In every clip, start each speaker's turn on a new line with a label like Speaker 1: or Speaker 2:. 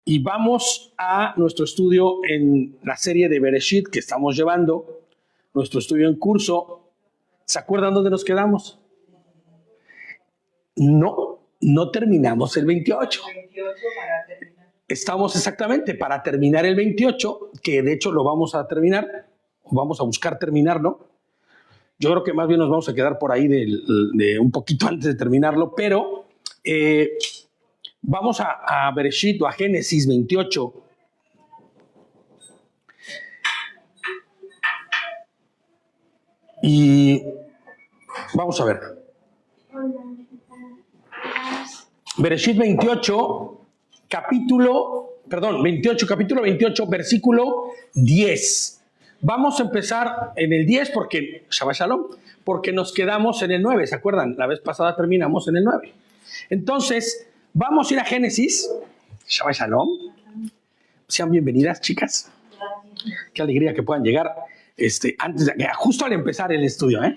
Speaker 1: y vamos a nuestro estudio en la serie de Bereshit que estamos llevando, nuestro estudio en curso. ¿Se acuerdan dónde nos quedamos? No terminamos el 28. Estamos exactamente para terminar el 28, que de hecho lo vamos a terminar, vamos a buscar terminarlo. Yo creo que más bien nos vamos a quedar por ahí de un poquito antes de terminarlo, pero vamos a Bereshit o a Génesis 28. Y vamos a ver. Bereshit 28, capítulo 28, versículo 10. Vamos a empezar en el 10 porque, Shabbat Shalom, porque nos quedamos en el 9, ¿se acuerdan? La vez pasada terminamos en el 9. Entonces, vamos a ir a Génesis. Shabbat Shalom. Sean bienvenidas, chicas. Qué alegría que puedan llegar justo al empezar el estudio, ¿eh?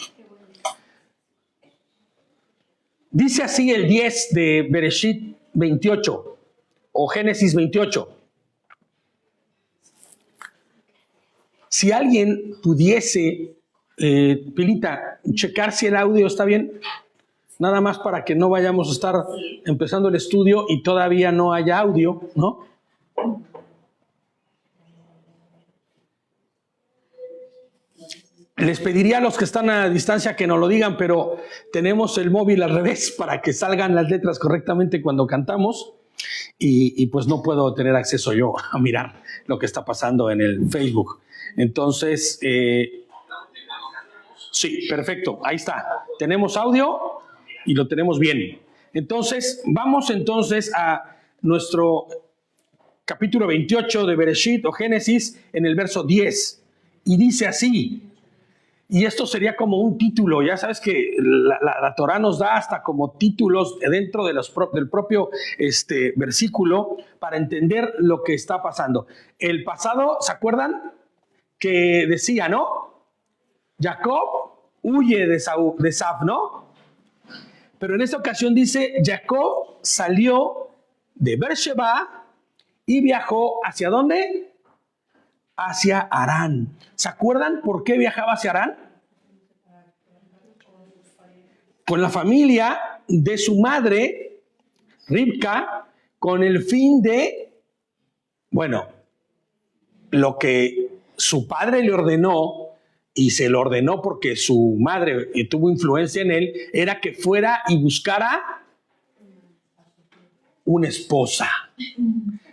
Speaker 1: Dice así el 10 de Bereshit 28 o Génesis 28. Si alguien pudiese, Pilita, checar si el audio está bien, nada más para que no vayamos a estar empezando el estudio y todavía no haya audio, ¿no? Les pediría a los que están a distancia que nos lo digan, pero tenemos el móvil al revés para que salgan las letras correctamente cuando cantamos y pues no puedo tener acceso yo a mirar lo que está pasando en el Facebook. Entonces, sí, perfecto, ahí está. Tenemos audio y lo tenemos bien. Entonces, vamos a nuestro capítulo 28 de Bereshit o Génesis en el verso 10. Y dice así, y esto sería como un título, ya sabes que la Torah nos da hasta como títulos dentro de del propio versículo para entender lo que está pasando. El pasado, ¿se acuerdan? Que decía, ¿no? Jacob huye de Esav, ¿no? Pero en esta ocasión dice, Jacob salió de Beersheba y viajó ¿hacia dónde? Hacia Harán. ¿Se acuerdan por qué viajaba hacia Harán? Con la familia de su madre, Ribka, con el fin de, lo que su padre le ordenó, y se lo ordenó porque su madre tuvo influencia en él, era que fuera y buscara una esposa.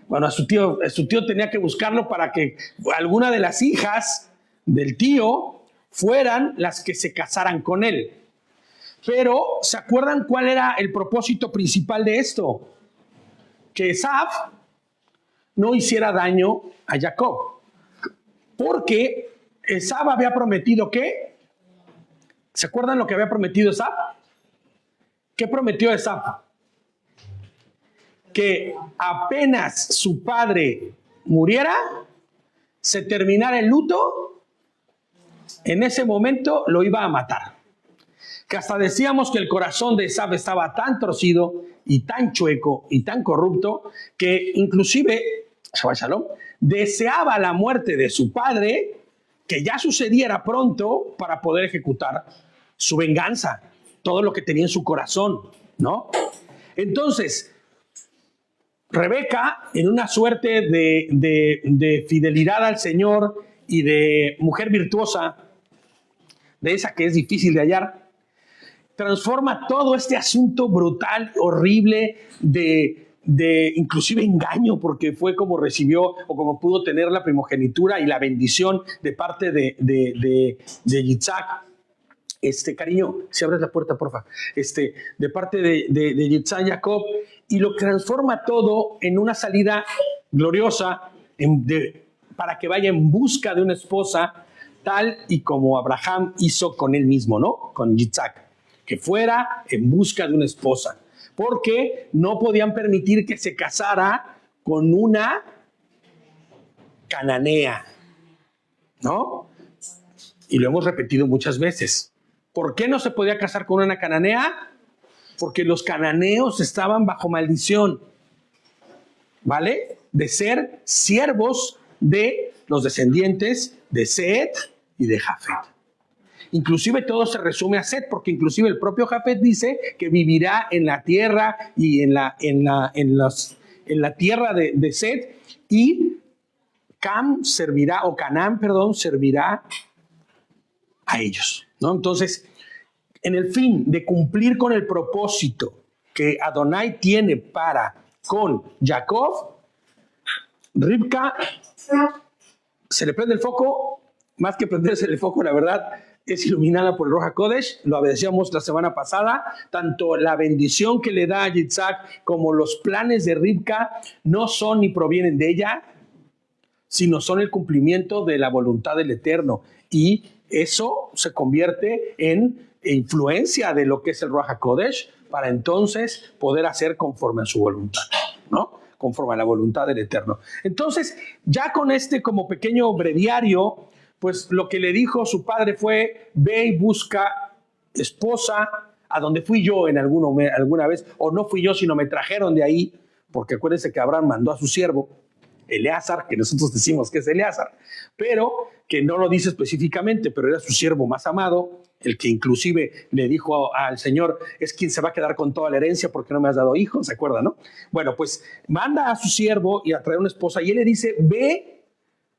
Speaker 1: Bueno, a su tío tenía que buscarlo para que alguna de las hijas del tío fueran las que se casaran con él. Pero, ¿se acuerdan cuál era el propósito principal de esto? Que Esav no hiciera daño a Jacob. Porque Esav había prometido ¿qué? ¿Se acuerdan lo que había prometido Esav? ¿Qué prometió Esav? Que apenas su padre muriera, se terminara el luto, en ese momento lo iba a matar. Que hasta decíamos que el corazón de Esav estaba tan torcido y tan chueco y tan corrupto que inclusive, Shabbat Shalom, deseaba la muerte de su padre, que ya sucediera pronto para poder ejecutar su venganza, todo lo que tenía en su corazón, ¿no? Entonces, Rebeca, en una suerte de fidelidad al Señor y de mujer virtuosa, de esa que es difícil de hallar, transforma todo este asunto brutal, horrible, de inclusive engaño, porque fue como recibió o como pudo tener la primogenitura y la bendición de parte de Yitzhak. Cariño, si abres la puerta, porfa. De parte de Yitzhak Jacob, y lo transforma todo en una salida gloriosa para que vaya en busca de una esposa, tal y como Abraham hizo con él mismo, ¿no? Con Yitzhak, que fuera en busca de una esposa, porque no podían permitir que se casara con una cananea, ¿no? Y lo hemos repetido muchas veces. ¿Por qué no se podía casar con una cananea? Porque los cananeos estaban bajo maldición, ¿vale? de ser siervos de los descendientes de Set y de Jafet. Inclusive todo se resume a Set, porque inclusive el propio Jafet dice que vivirá en la tierra y en la tierra de Set, y Canaán servirá a ellos, ¿no? Entonces, en el fin de cumplir con el propósito que Adonai tiene para con Jacob, Rivka se le prende el foco, más que prenderse el foco, la verdad, es iluminada por el Ruach HaKodesh. Lo obedecíamos la semana pasada. Tanto la bendición que le da a Yitzhak como los planes de Rivka no son ni provienen de ella, sino son el cumplimiento de la voluntad del Eterno. Y eso se convierte en influencia de lo que es el Ruach HaKodesh para entonces poder hacer conforme a su voluntad, ¿no? Conforme a la voluntad del Eterno. Entonces, ya con este como pequeño breviario, pues lo que le dijo su padre fue: ve y busca esposa a donde fui yo alguna vez, o no fui yo, sino me trajeron de ahí, porque acuérdense que Abraham mandó a su siervo, Eleazar, que nosotros decimos que es Eleazar, pero que no lo dice específicamente, pero era su siervo más amado, el que inclusive le dijo al Señor: es quien se va a quedar con toda la herencia porque no me has dado hijos, ¿se acuerdan, no? Bueno, pues manda a su siervo y a traer una esposa, y él le dice: ve,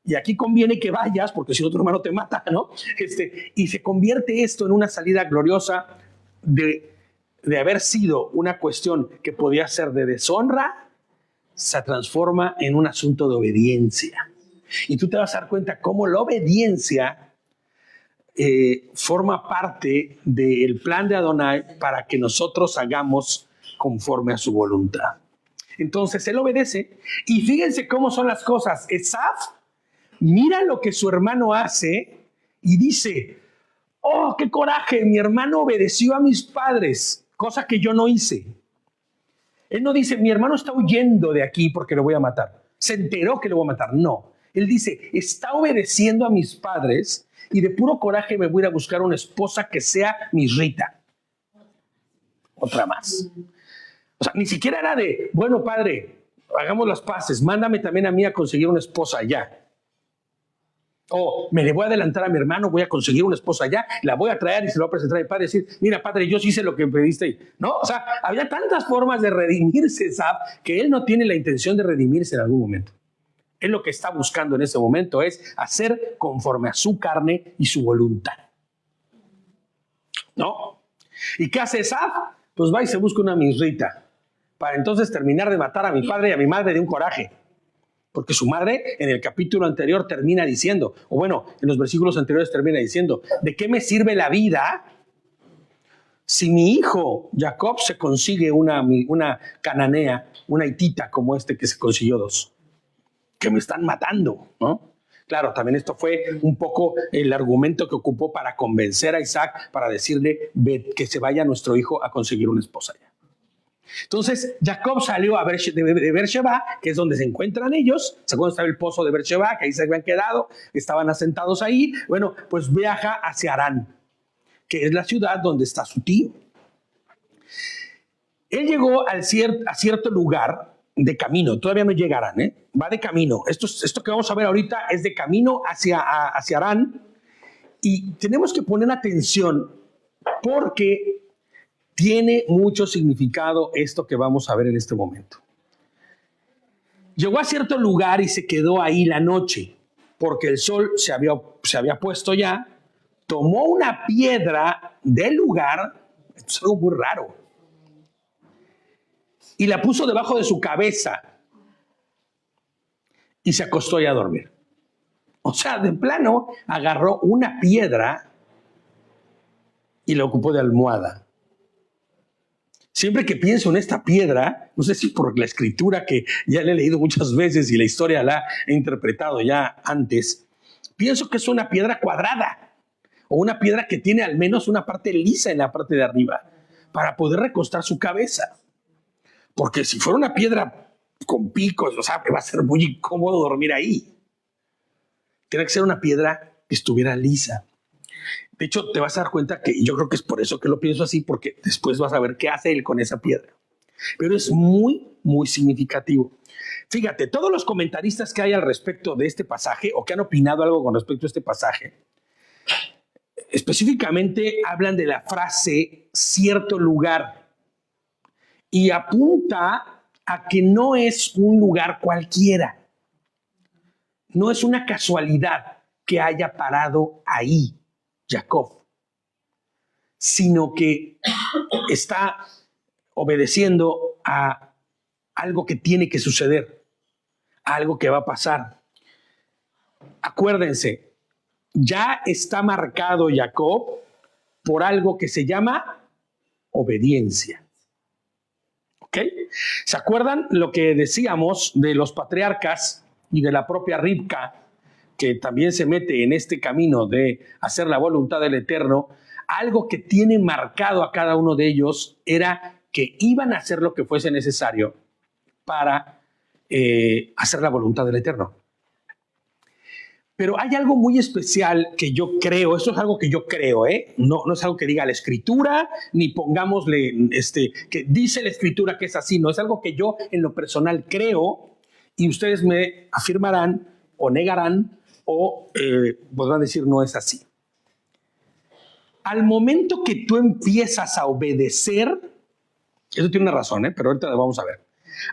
Speaker 1: y aquí conviene que vayas, porque si no tu hermano te mata, ¿no? Y se convierte esto en una salida gloriosa de haber sido una cuestión que podía ser de deshonra, se transforma en un asunto de obediencia. Y tú te vas a dar cuenta cómo la obediencia forma parte del plan de Adonai para que nosotros hagamos conforme a su voluntad. Entonces él obedece, y fíjense cómo son las cosas. Esaf mira lo que su hermano hace y dice: oh, qué coraje, mi hermano obedeció a mis padres, cosa que yo no hice. Él no dice: mi hermano está huyendo de aquí porque lo voy a matar, se enteró que lo voy a matar. No, él dice: está obedeciendo a mis padres, y de puro coraje me voy a ir a buscar una esposa que sea mi Rita. Otra más. O sea, ni siquiera era de: bueno, padre, hagamos las paces, mándame también a mí a conseguir una esposa allá. O me le voy a adelantar a mi hermano, voy a conseguir una esposa allá, la voy a traer y se la voy a presentar a mi padre y decir: mira, padre, yo sí hice lo que pediste. ¿No? O sea, había tantas formas de redimirse, ¿sabes? Que él no tiene la intención de redimirse en algún momento. Él lo que está buscando en ese momento es hacer conforme a su carne y su voluntad. ¿No? ¿Y qué hace Esaf? Pues va y se busca una misrita para entonces terminar de matar a mi padre y a mi madre de un coraje. Porque su madre en el capítulo anterior termina diciendo, o bueno, en los versículos anteriores termina diciendo: ¿de qué me sirve la vida si mi hijo Jacob se consigue una cananea, una hitita como este que se consiguió dos? Que me están matando, ¿no? Claro, también esto fue un poco el argumento que ocupó para convencer a Isaac, para decirle que se vaya nuestro hijo a conseguir una esposa allá. Entonces Jacob salió de Beersheba, que es donde se encuentran ellos. ¿Se acuerdan? Estaba el pozo de Beersheba, que ahí se habían quedado, estaban asentados ahí. Bueno, pues viaja hacia Harán, que es la ciudad donde está su tío. Él llegó a cierto lugar de camino, todavía no llega a Harán, va de camino. Esto que vamos a ver ahorita es de camino hacia Harán, y tenemos que poner atención porque tiene mucho significado esto que vamos a ver en este momento. Llegó a cierto lugar y se quedó ahí la noche, porque el sol se había puesto ya. Tomó una piedra del lugar, esto es algo muy raro, y la puso debajo de su cabeza y se acostó ya a dormir. O sea, de plano agarró una piedra y la ocupó de almohada. Siempre que pienso en esta piedra, no sé si por la escritura que ya le he leído muchas veces y la historia la he interpretado ya antes, pienso que es una piedra cuadrada o una piedra que tiene al menos una parte lisa en la parte de arriba para poder recostar su cabeza. Porque si fuera una piedra con picos, o sea, que va a ser muy incómodo dormir ahí. Tiene que ser una piedra que estuviera lisa. De hecho, te vas a dar cuenta que yo creo que es por eso que lo pienso así, porque después vas a ver qué hace él con esa piedra. Pero es muy, muy significativo. Fíjate, todos los comentaristas que hay al respecto de este pasaje o que han opinado algo con respecto a este pasaje, específicamente hablan de la frase cierto lugar y apunta a que no es un lugar cualquiera. No es una casualidad que haya parado ahí Jacob, sino que está obedeciendo a algo que tiene que suceder, a algo que va a pasar. Acuérdense, ya está marcado Jacob por algo que se llama obediencia. ¿Ok? ¿Se acuerdan lo que decíamos de los patriarcas y de la propia Ribca, que también se mete en este camino de hacer la voluntad del Eterno? Algo que tiene marcado a cada uno de ellos era que iban a hacer lo que fuese necesario para hacer la voluntad del Eterno. Pero hay algo muy especial que yo creo, esto es algo que yo creo, no es algo que diga la Escritura, ni pongámosle, que dice la Escritura que es así, no, es algo que yo en lo personal creo, y ustedes me afirmarán o negarán o podrán decir no es así. Al momento que tú empiezas a obedecer, eso tiene una razón, pero ahorita lo vamos a ver.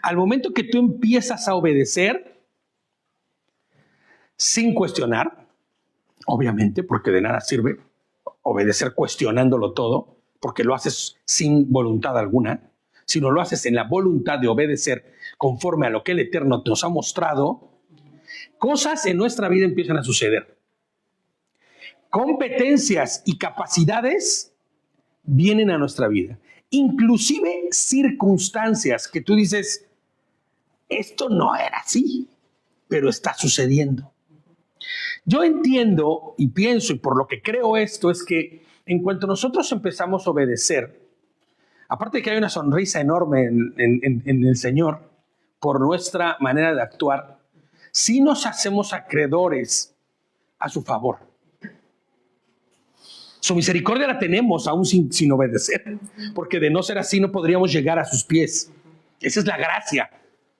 Speaker 1: Al momento que tú empiezas a obedecer, sin cuestionar, obviamente, porque de nada sirve obedecer cuestionándolo todo, porque lo haces sin voluntad alguna, sino lo haces en la voluntad de obedecer conforme a lo que el Eterno nos ha mostrado, cosas en nuestra vida empiezan a suceder. Competencias y capacidades vienen a nuestra vida. Inclusive circunstancias que tú dices, esto no era así, pero está sucediendo. Yo entiendo y pienso, y por lo que creo esto, es que en cuanto nosotros empezamos a obedecer, aparte de que hay una sonrisa enorme en el Señor por nuestra manera de actuar, sí nos hacemos acreedores a su favor. Su misericordia la tenemos aún sin obedecer, porque de no ser así no podríamos llegar a sus pies. Esa es la gracia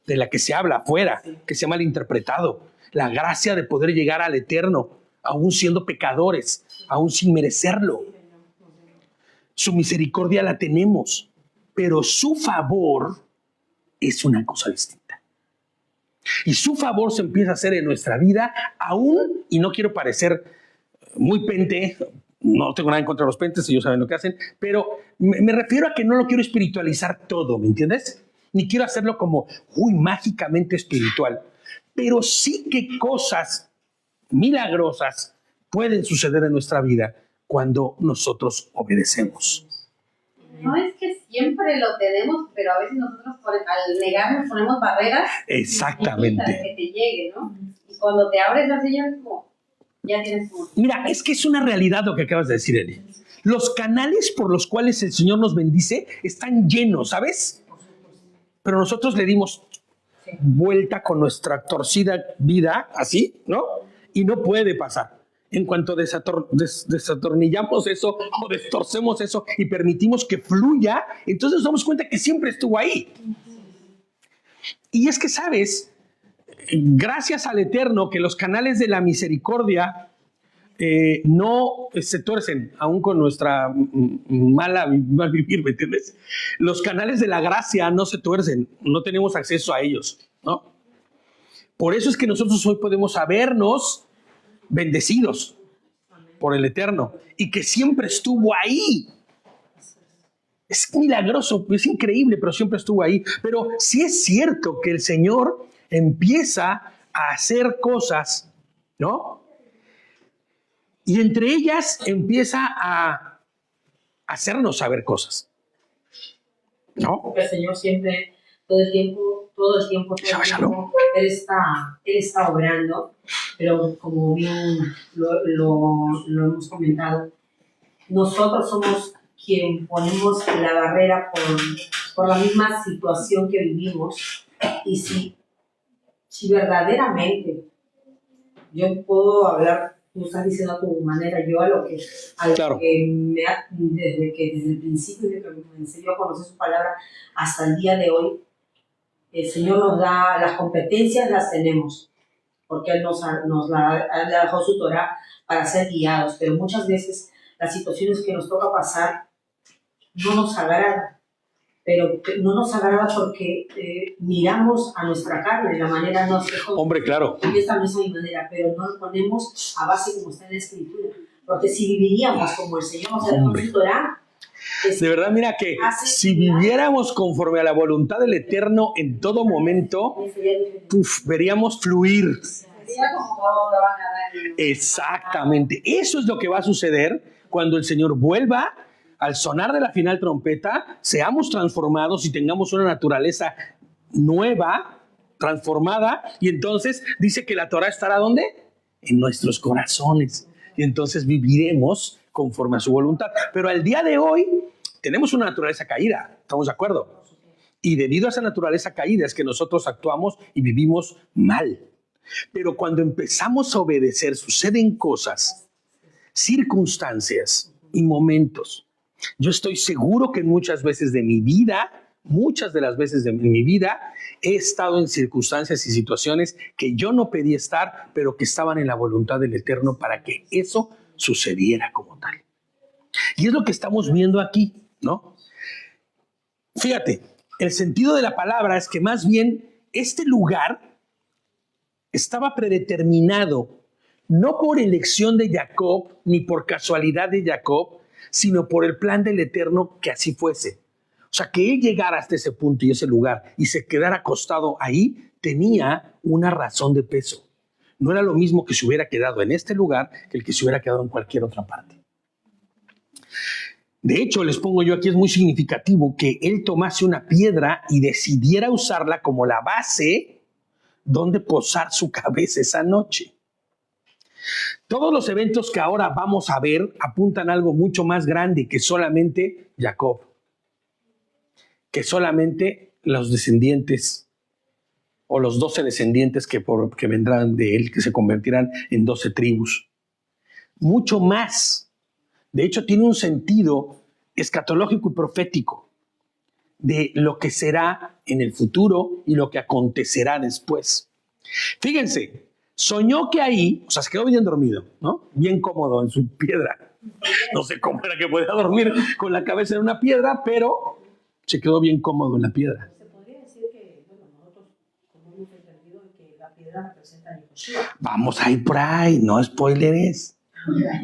Speaker 1: de la que se habla afuera, que se ha malinterpretado. La gracia de poder llegar al Eterno, aún siendo pecadores, aún sin merecerlo. Su misericordia la tenemos, pero su favor es una cosa distinta. Y su favor se empieza a hacer en nuestra vida, aún, y no quiero parecer muy pente, no tengo nada en contra de los pentes, ellos saben lo que hacen, pero me refiero a que no lo quiero espiritualizar todo, ¿me entiendes? Ni quiero hacerlo como, mágicamente espiritual. Pero sí que cosas milagrosas pueden suceder en nuestra vida cuando nosotros obedecemos.
Speaker 2: No es que siempre lo tenemos, pero a veces nosotros al negarnos ponemos barreras.
Speaker 1: Exactamente.
Speaker 2: Para que te llegue, ¿no? Y cuando te abres la silla, como, ya tienes como...
Speaker 1: Mira, es que es una realidad lo que acabas de decir, Eli. Los canales por los cuales el Señor nos bendice están llenos, ¿sabes? Pero nosotros le dimos vuelta con nuestra torcida vida, así, ¿no? Y no puede pasar. En cuanto desatornillamos eso o destorcemos eso y permitimos que fluya, entonces nos damos cuenta que siempre estuvo ahí. Y es que, ¿sabes? Gracias al Eterno que los canales de la misericordia no se tuercen, aún con nuestra mal vivir, ¿me entiendes? Los canales de la gracia no se tuercen, no tenemos acceso a ellos, ¿no? Por eso es que nosotros hoy podemos sabernos bendecidos por el Eterno y que siempre estuvo ahí. Es milagroso, es increíble, pero siempre estuvo ahí. Pero sí es cierto que el Señor empieza a hacer cosas, ¿no? Y entre ellas empieza a hacernos saber cosas, ¿no?
Speaker 3: El Señor siempre, todo el tiempo, Él está obrando, pero como bien lo hemos comentado, nosotros somos quien ponemos la barrera por la misma situación que vivimos. Y si verdaderamente yo puedo hablar, tú estás diciendo a tu manera, yo
Speaker 1: Claro.
Speaker 3: desde el principio de que me enseñó a conocer su palabra hasta el día de hoy, El Señor nos da las competencias, las tenemos, porque Él nos dejó su Torah para ser guiados, pero muchas veces las situaciones que nos toca pasar no nos agradan, pero no nos agrada porque miramos a nuestra carne, la manera no es
Speaker 1: Hombre, claro.
Speaker 3: esta no es mi manera, pero no lo ponemos a base como está en la Escritura, porque si viviríamos como el Señor nos dejó su Torah,
Speaker 1: de verdad, mira que si viviéramos conforme a la voluntad del Eterno en todo momento, veríamos fluir. Exactamente. Eso es lo que va a suceder cuando el Señor vuelva. Al sonar de la final trompeta, seamos transformados y tengamos una naturaleza nueva, transformada, y entonces dice que la Torah estará ¿dónde? En nuestros corazones. Y entonces viviremos conforme a su voluntad. Pero al día de hoy tenemos una naturaleza caída, ¿estamos de acuerdo? Y debido a esa naturaleza caída es que nosotros actuamos y vivimos mal. Pero cuando empezamos a obedecer, suceden cosas, circunstancias y momentos. Yo estoy seguro que muchas veces de mi vida, muchas de las veces de mi vida, he estado en circunstancias y situaciones que yo no pedí estar, pero que estaban en la voluntad del Eterno para que eso sucediera como tal. Y es lo que estamos viendo aquí, ¿no? Fíjate, el sentido de la palabra es que más bien este lugar estaba predeterminado, no por elección de Jacob, ni por casualidad de Jacob, sino por el plan del Eterno que así fuese. O sea, que él llegara hasta ese punto y ese lugar y se quedara acostado ahí, tenía una razón de peso. No era lo mismo que se hubiera quedado en este lugar que el que se hubiera quedado en cualquier otra parte. De hecho, les pongo yo aquí, es muy significativo que él tomase una piedra y decidiera usarla como la base donde posar su cabeza esa noche. Todos los eventos que ahora vamos a ver apuntan a algo mucho más grande que solamente Jacob, que solamente los descendientes o los 12 descendientes que vendrán de él, que se convertirán en 12 tribus. Mucho más. De hecho, tiene un sentido escatológico y profético de lo que será en el futuro y lo que acontecerá después. Fíjense, soñó que ahí, o sea, se quedó bien dormido, ¿no? Bien cómodo en su piedra. No sé cómo era que podía dormir con la cabeza en una piedra, pero se quedó bien cómodo en la piedra.
Speaker 3: Se podría decir que, bueno, nosotros como hemos entendido que la piedra representa a Yoshua.
Speaker 1: Vamos a ir por ahí, no spoileres.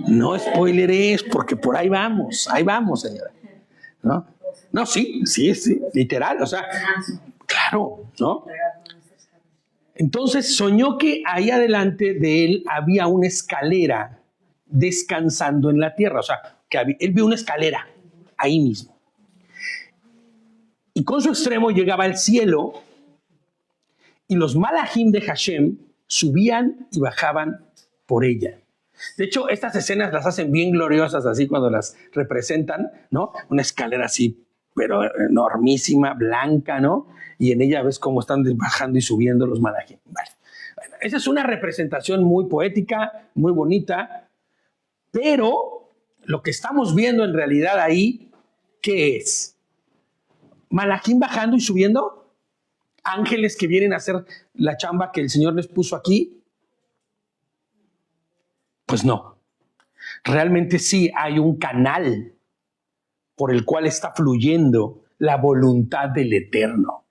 Speaker 1: No spoileres, porque por ahí vamos, señora. No, sí, literal, o sea, claro, ¿no? Entonces soñó que ahí adelante de él había una escalera descansando en la tierra, o sea, que él vio una escalera ahí mismo. Y con su extremo llegaba al cielo y los malajim de Hashem subían y bajaban por ella. De hecho, estas escenas las hacen bien gloriosas así cuando las representan, ¿no? Una escalera así, pero enormísima, blanca, ¿no? Y en ella ves cómo están bajando y subiendo los malajim. Vale. Bueno, esa es una representación muy poética, muy bonita, pero lo que estamos viendo en realidad ahí, ¿qué es? ¿Malajim bajando y subiendo? ¿Ángeles que vienen a hacer la chamba que el Señor les puso aquí? Pues no. Realmente sí hay un canal por el cual está fluyendo la voluntad del Eterno.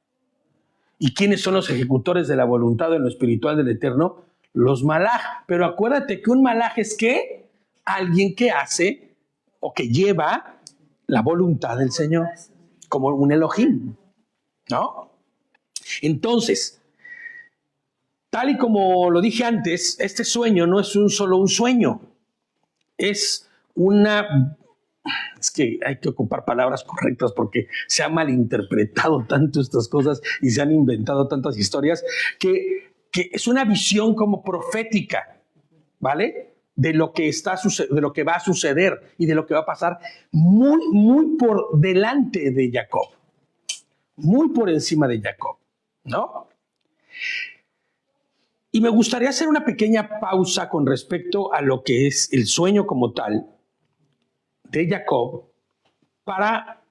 Speaker 1: ¿Y quiénes son los ejecutores de la voluntad en lo espiritual del Eterno? Los malaj. Pero acuérdate que un malaj es ¿qué? Alguien que hace o que lleva la voluntad del Señor, como un Elohim, ¿no? Entonces, tal y como lo dije antes, este sueño no es solo un sueño, es que hay que ocupar palabras correctas porque se ha malinterpretado tanto estas cosas y se han inventado tantas historias que es una visión como profética, ¿vale? De lo que va a suceder y de lo que va a pasar muy, muy por delante de Jacob, muy por encima de Jacob, ¿no? Y me gustaría hacer una pequeña pausa con respecto a lo que es el sueño como tal de Jacob para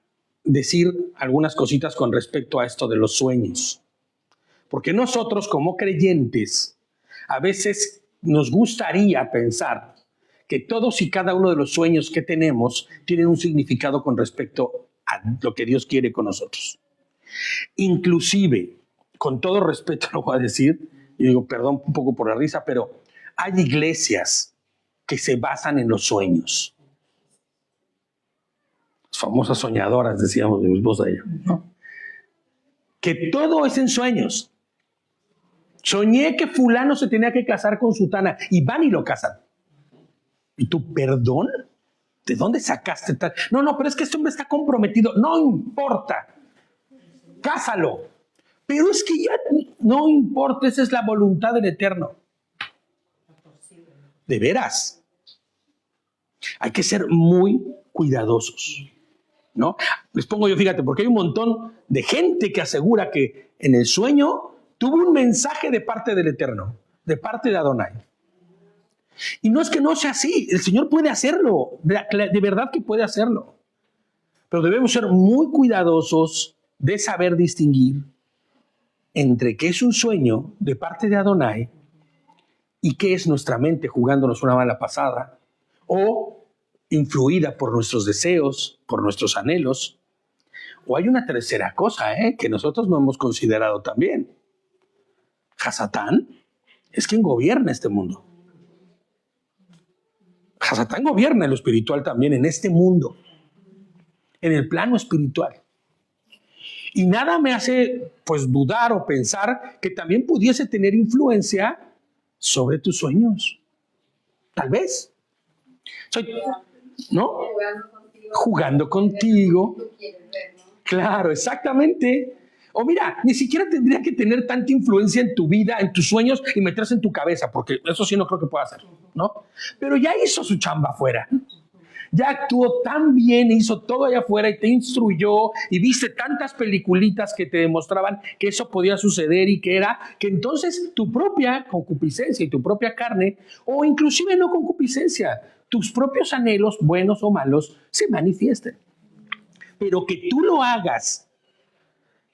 Speaker 1: decir algunas cositas con respecto a esto de los sueños. Porque nosotros como creyentes a veces nos gustaría pensar que todos y cada uno de los sueños que tenemos tienen un significado con respecto a lo que Dios quiere con nosotros. Inclusive, con todo respeto lo voy a decir, y digo perdón un poco por la risa, pero hay iglesias que se basan en los sueños. Las famosas soñadoras, decíamos de mi esposa ella, ¿no? Que todo es en sueños. Soñé que fulano se tenía que casar con sutana y van y lo casan. ¿Y tú, perdón? ¿De dónde sacaste tal? No, pero es que este hombre está comprometido. No importa. Cásalo. Pero es que ya no importa, esa es la voluntad del Eterno. De veras. Hay que ser muy cuidadosos, ¿no? Les pongo yo, fíjate, porque hay un montón de gente que asegura que en el sueño tuvo un mensaje de parte del Eterno, de parte de Adonai. Y no es que no sea así, el Señor puede hacerlo, de verdad que puede hacerlo. Pero debemos ser muy cuidadosos de saber distinguir entre qué es un sueño de parte de Adonai y qué es nuestra mente jugándonos una mala pasada o influida por nuestros deseos, por nuestros anhelos. O hay una tercera cosa que nosotros no hemos considerado también. Hasatán es quien gobierna este mundo. Hasatán gobierna en lo espiritual también, en este mundo, en el plano espiritual. Y nada me hace pues dudar o pensar que también pudiese tener influencia sobre tus sueños. Tal vez. ¿No? Jugando contigo. Claro, exactamente. O mira, ni siquiera tendría que tener tanta influencia en tu vida, en tus sueños y meterse en tu cabeza, porque eso sí no creo que pueda hacer, ¿no? Pero ya hizo su chamba afuera. Ya actuó tan bien, hizo todo allá afuera y te instruyó y viste tantas peliculitas que te demostraban que eso podía suceder y que era que entonces tu propia concupiscencia y tu propia carne, o inclusive no concupiscencia, tus propios anhelos, buenos o malos, se manifiesten. Pero que tú lo hagas,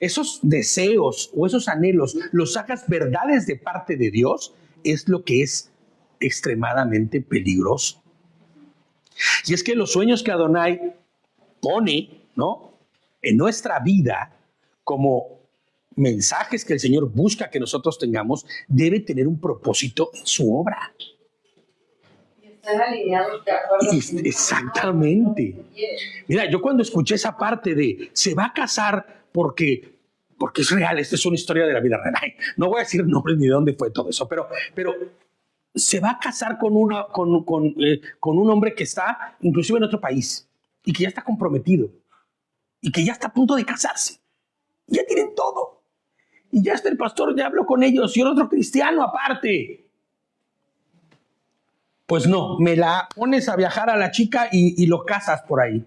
Speaker 1: esos deseos o esos anhelos, los hagas verdades de parte de Dios, es lo que es extremadamente peligroso. Y es que los sueños que Adonai pone, ¿no?, en nuestra vida como mensajes que el Señor busca que nosotros tengamos, debe tener un propósito en su obra.
Speaker 2: Y están alineados de acuerdo.
Speaker 1: Exactamente. Mira, yo cuando escuché esa parte de se va a casar porque es real, esta es una historia de la vida real. Ay, no voy a decir nombres ni de dónde fue todo eso, pero se va a casar con un hombre que está inclusive en otro país y que ya está comprometido y que ya está a punto de casarse. Ya tienen todo. Y ya está el pastor, ya habló con ellos y el otro cristiano aparte. Pues no, me la pones a viajar a la chica y lo casas por ahí.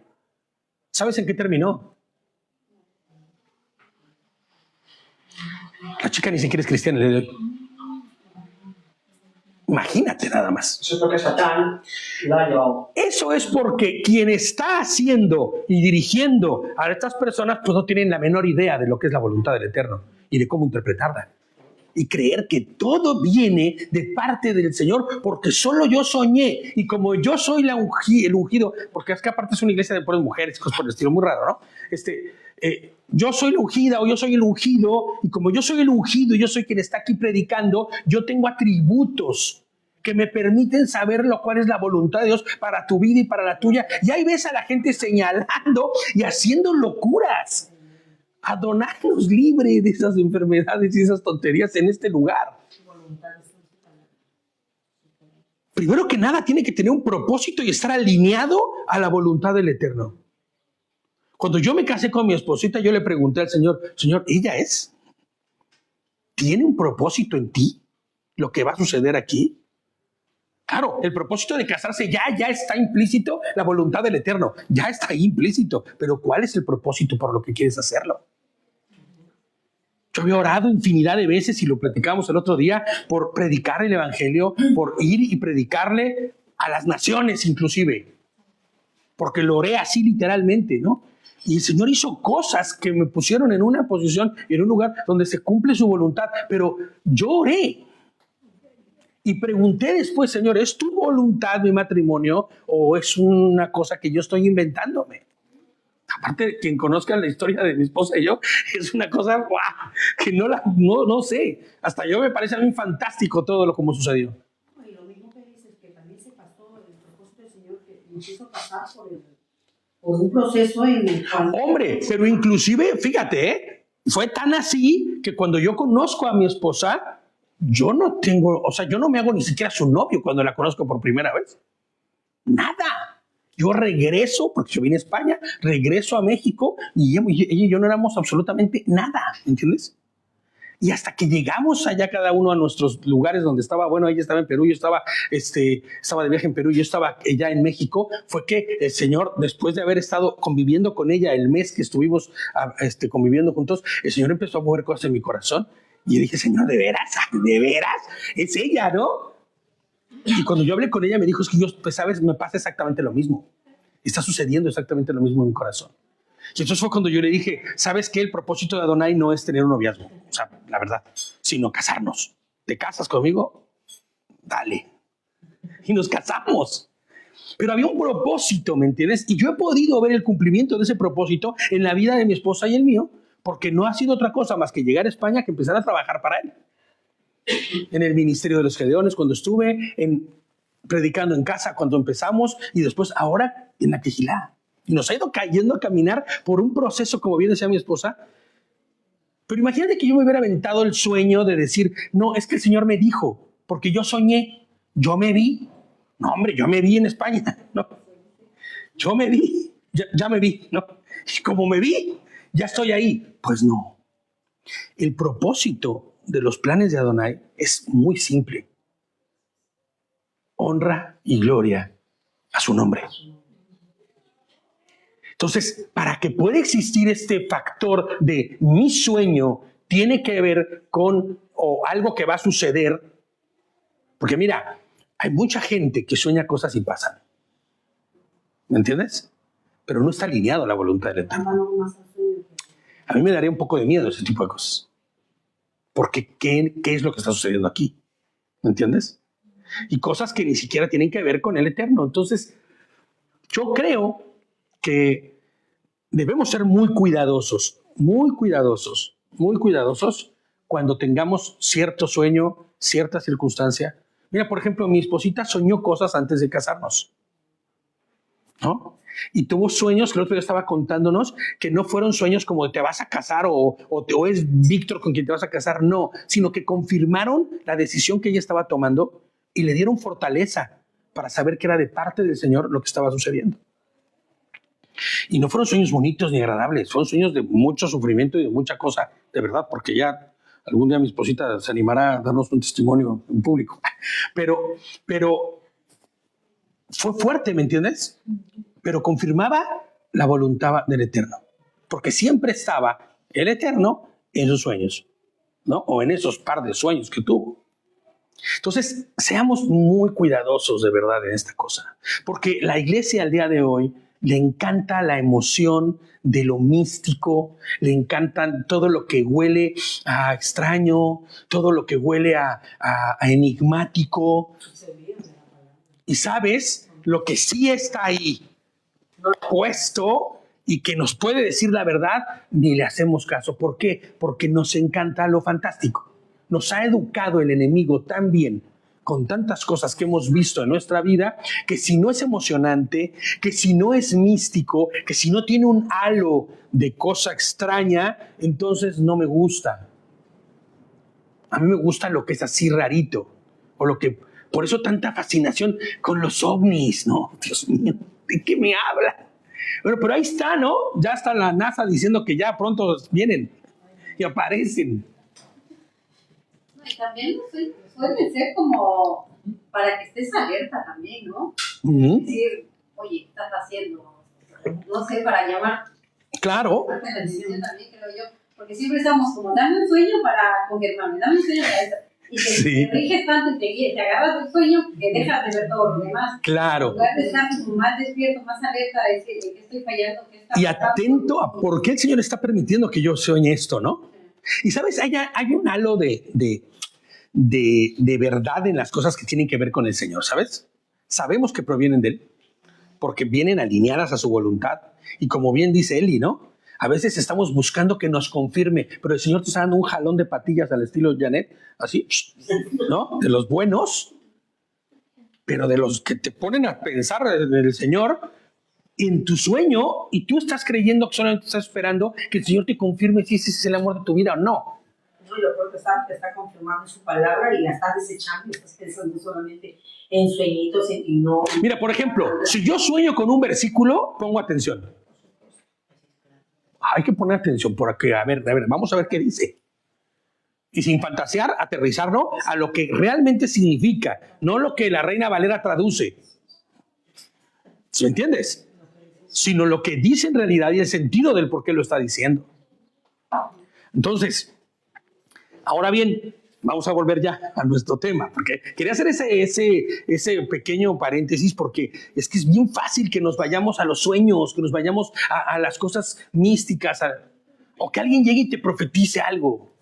Speaker 1: ¿Sabes en qué terminó? La chica ni siquiera es cristiana. Imagínate nada más.
Speaker 4: Eso es porque Satán lo ha llevado.
Speaker 1: Eso es porque quien está haciendo y dirigiendo a estas personas pues no tienen la menor idea de lo que es la voluntad del Eterno y de cómo interpretarla. Y creer que todo viene de parte del Señor porque solo yo soñé y como yo soy el ungido, porque es que aparte es una iglesia de puras mujeres, cosas por el estilo, muy raro, ¿no? Yo soy la ungida o yo soy el ungido y como yo soy el ungido y yo soy quien está aquí predicando, yo tengo atributos que me permiten saber lo cual es la voluntad de Dios para tu vida y para la tuya. Y ahí ves a la gente señalando y haciendo locuras. Adonai nos libre de esas enfermedades y esas tonterías en este lugar. Primero que nada, tiene que tener un propósito y estar alineado a la voluntad del Eterno. Cuando yo me casé con mi esposita, yo le pregunté al Señor, Señor, ¿ella es? ¿Tiene un propósito en ti lo que va a suceder aquí? Claro, el propósito de casarse ya está implícito, la voluntad del Eterno, ya está ahí implícito, pero ¿cuál es el propósito por lo que quieres hacerlo? Yo había orado infinidad de veces y lo platicamos el otro día por predicar el evangelio, por ir y predicarle a las naciones inclusive, porque lo oré así literalmente, ¿no? Y el Señor hizo cosas que me pusieron en una posición, en un lugar donde se cumple su voluntad. Pero yo oré y pregunté después, Señor, ¿es tu voluntad mi matrimonio o es una cosa que yo estoy inventándome? Aparte, quien conozca la historia de mi esposa y yo, es una cosa que no sé. Hasta yo me parece a mí fantástico todo lo como sucedió.
Speaker 3: Y lo mismo que dices, que también se pasó el propósito del Señor, que nos hizo pasar por un proceso en el cual...
Speaker 1: Hombre, pero inclusive, fíjate, fue tan así que cuando yo conozco a mi esposa, yo no me hago ni siquiera su novio cuando la conozco por primera vez. Nada. Yo regreso, porque yo vine a España, regreso a México y ella y yo no éramos absolutamente nada, ¿entiendes? Y hasta que llegamos allá cada uno a nuestros lugares donde estaba, bueno, ella estaba en Perú, yo estaba de viaje en Perú, yo estaba ya en México, fue que el Señor, después de haber estado conviviendo con ella el mes que estuvimos conviviendo juntos, el Señor empezó a mover cosas en mi corazón. Y yo dije, Señor, ¿de veras? Es ella, ¿no? Y cuando yo hablé con ella me dijo, es que yo, pues sabes, me pasa exactamente lo mismo. Está sucediendo exactamente lo mismo en mi corazón. Y entonces fue cuando yo le dije, ¿sabes qué? El propósito de Adonai no es tener un noviazgo, o sea, la verdad, sino casarnos. ¿Te casas conmigo? Dale. Y nos casamos. Pero había un propósito, ¿me entiendes? Y yo he podido ver el cumplimiento de ese propósito en la vida de mi esposa y el mío, porque no ha sido otra cosa más que llegar a España que empezar a trabajar para él. En el ministerio de los Gedeones cuando estuve, predicando en casa cuando empezamos y después ahora en la Quejilá. Y nos ha ido cayendo a caminar por un proceso, como bien decía mi esposa. Pero imagínate que yo me hubiera aventado el sueño de decir, no, es que el Señor me dijo, porque yo soñé, yo me vi. No, hombre, yo me vi en España. No, yo me vi, ya me vi. No, y como me vi, ya estoy ahí. Pues no. El propósito de los planes de Adonai es muy simple. Honra y gloria a su nombre. Entonces, para que pueda existir este factor de mi sueño, tiene que ver con algo que va a suceder. Porque mira, hay mucha gente que sueña cosas y pasan. ¿Me entiendes? Pero no está alineado a la voluntad del Eterno. A mí me daría un poco de miedo ese tipo de cosas. Porque ¿qué es lo que está sucediendo aquí? ¿Me entiendes? Y cosas que ni siquiera tienen que ver con el Eterno. Entonces, yo creo que debemos ser muy cuidadosos cuando tengamos cierto sueño, cierta circunstancia. Mira, por ejemplo, mi esposita soñó cosas antes de casarnos, ¿no? Y tuvo sueños que el otro día estaba contándonos que no fueron sueños como de te vas a casar o es Víctor con quien te vas a casar, no, sino que confirmaron la decisión que ella estaba tomando y le dieron fortaleza para saber que era de parte del Señor lo que estaba sucediendo. Y no fueron sueños bonitos ni agradables, fueron sueños de mucho sufrimiento y de mucha cosa, de verdad, porque ya algún día mi esposita se animará a darnos un testimonio en público. Pero fue fuerte, ¿me entiendes? Pero confirmaba la voluntad del Eterno, porque siempre estaba el Eterno en sus sueños, ¿no? O en esos par de sueños que tuvo. Entonces, seamos muy cuidadosos de verdad en esta cosa, porque la iglesia al día de hoy le encanta la emoción de lo místico, le encantan todo lo que huele a extraño, todo lo que huele a enigmático. Y sabes, lo que sí está ahí puesto y que nos puede decir la verdad, ni le hacemos caso. ¿Por qué? Porque nos encanta lo fantástico. Nos ha educado el enemigo tan bien con tantas cosas que hemos visto en nuestra vida, que si no es emocionante, que si no es místico, que si no tiene un halo de cosa extraña, entonces no me gusta. A mí me gusta lo que es así rarito, o lo que, por eso tanta fascinación con los ovnis, ¿no? Dios mío, ¿de qué me habla? Bueno, pero ahí está, ¿no? Ya está la NASA diciendo que ya pronto vienen y aparecen.
Speaker 2: Y también suele ser como para que estés alerta también, ¿no?
Speaker 1: Uh-huh.
Speaker 2: Es decir, oye, ¿qué estás haciendo? No sé, para llamar.
Speaker 1: Claro.
Speaker 2: La atención también, creo yo. Porque siempre estamos como, dame un sueño para confirmarme, dame un sueño para eso. Y
Speaker 1: Sí.
Speaker 2: te riges tanto y te agarras del sueño que dejas de ver todo lo demás.
Speaker 1: Claro.
Speaker 2: En lugar de estar como más despierto, más alerta, a decir en qué estoy fallando, qué está
Speaker 1: Y
Speaker 2: pasando.
Speaker 1: atento a por qué el Señor está permitiendo que yo sueñe esto, ¿no? Y sabes, hay un halo de verdad en las cosas que tienen que ver con el Señor, ¿sabes? Sabemos que provienen de Él, porque vienen alineadas a su voluntad. Y como bien dice Eli, ¿no? A veces estamos buscando que nos confirme, pero el Señor te está dando un jalón de patillas al estilo Janet, así, ¿no? De los buenos, pero de los que te ponen a pensar del Señor en tu sueño, y tú estás creyendo que solamente estás esperando que el Señor te confirme si ese es el amor de tu vida o no.
Speaker 3: No, y lo peor que te está confirmando su palabra y la estás desechando y estás pensando solamente en sueñitos y no...
Speaker 1: Mira, por ejemplo, si yo sueño con un versículo, pongo atención. Hay que poner atención porque, a ver, vamos a ver qué dice. Y sin fantasear, aterrizarlo a lo que realmente significa, no lo que la Reina Valera traduce. ¿Sí me entiendes? Sino lo que dice en realidad y el sentido del por qué lo está diciendo. Entonces, ahora bien, vamos a volver ya a nuestro tema, porque quería hacer ese pequeño paréntesis porque es que es bien fácil que nos vayamos a los sueños, que nos vayamos a las cosas místicas, o que alguien llegue y te profetice algo.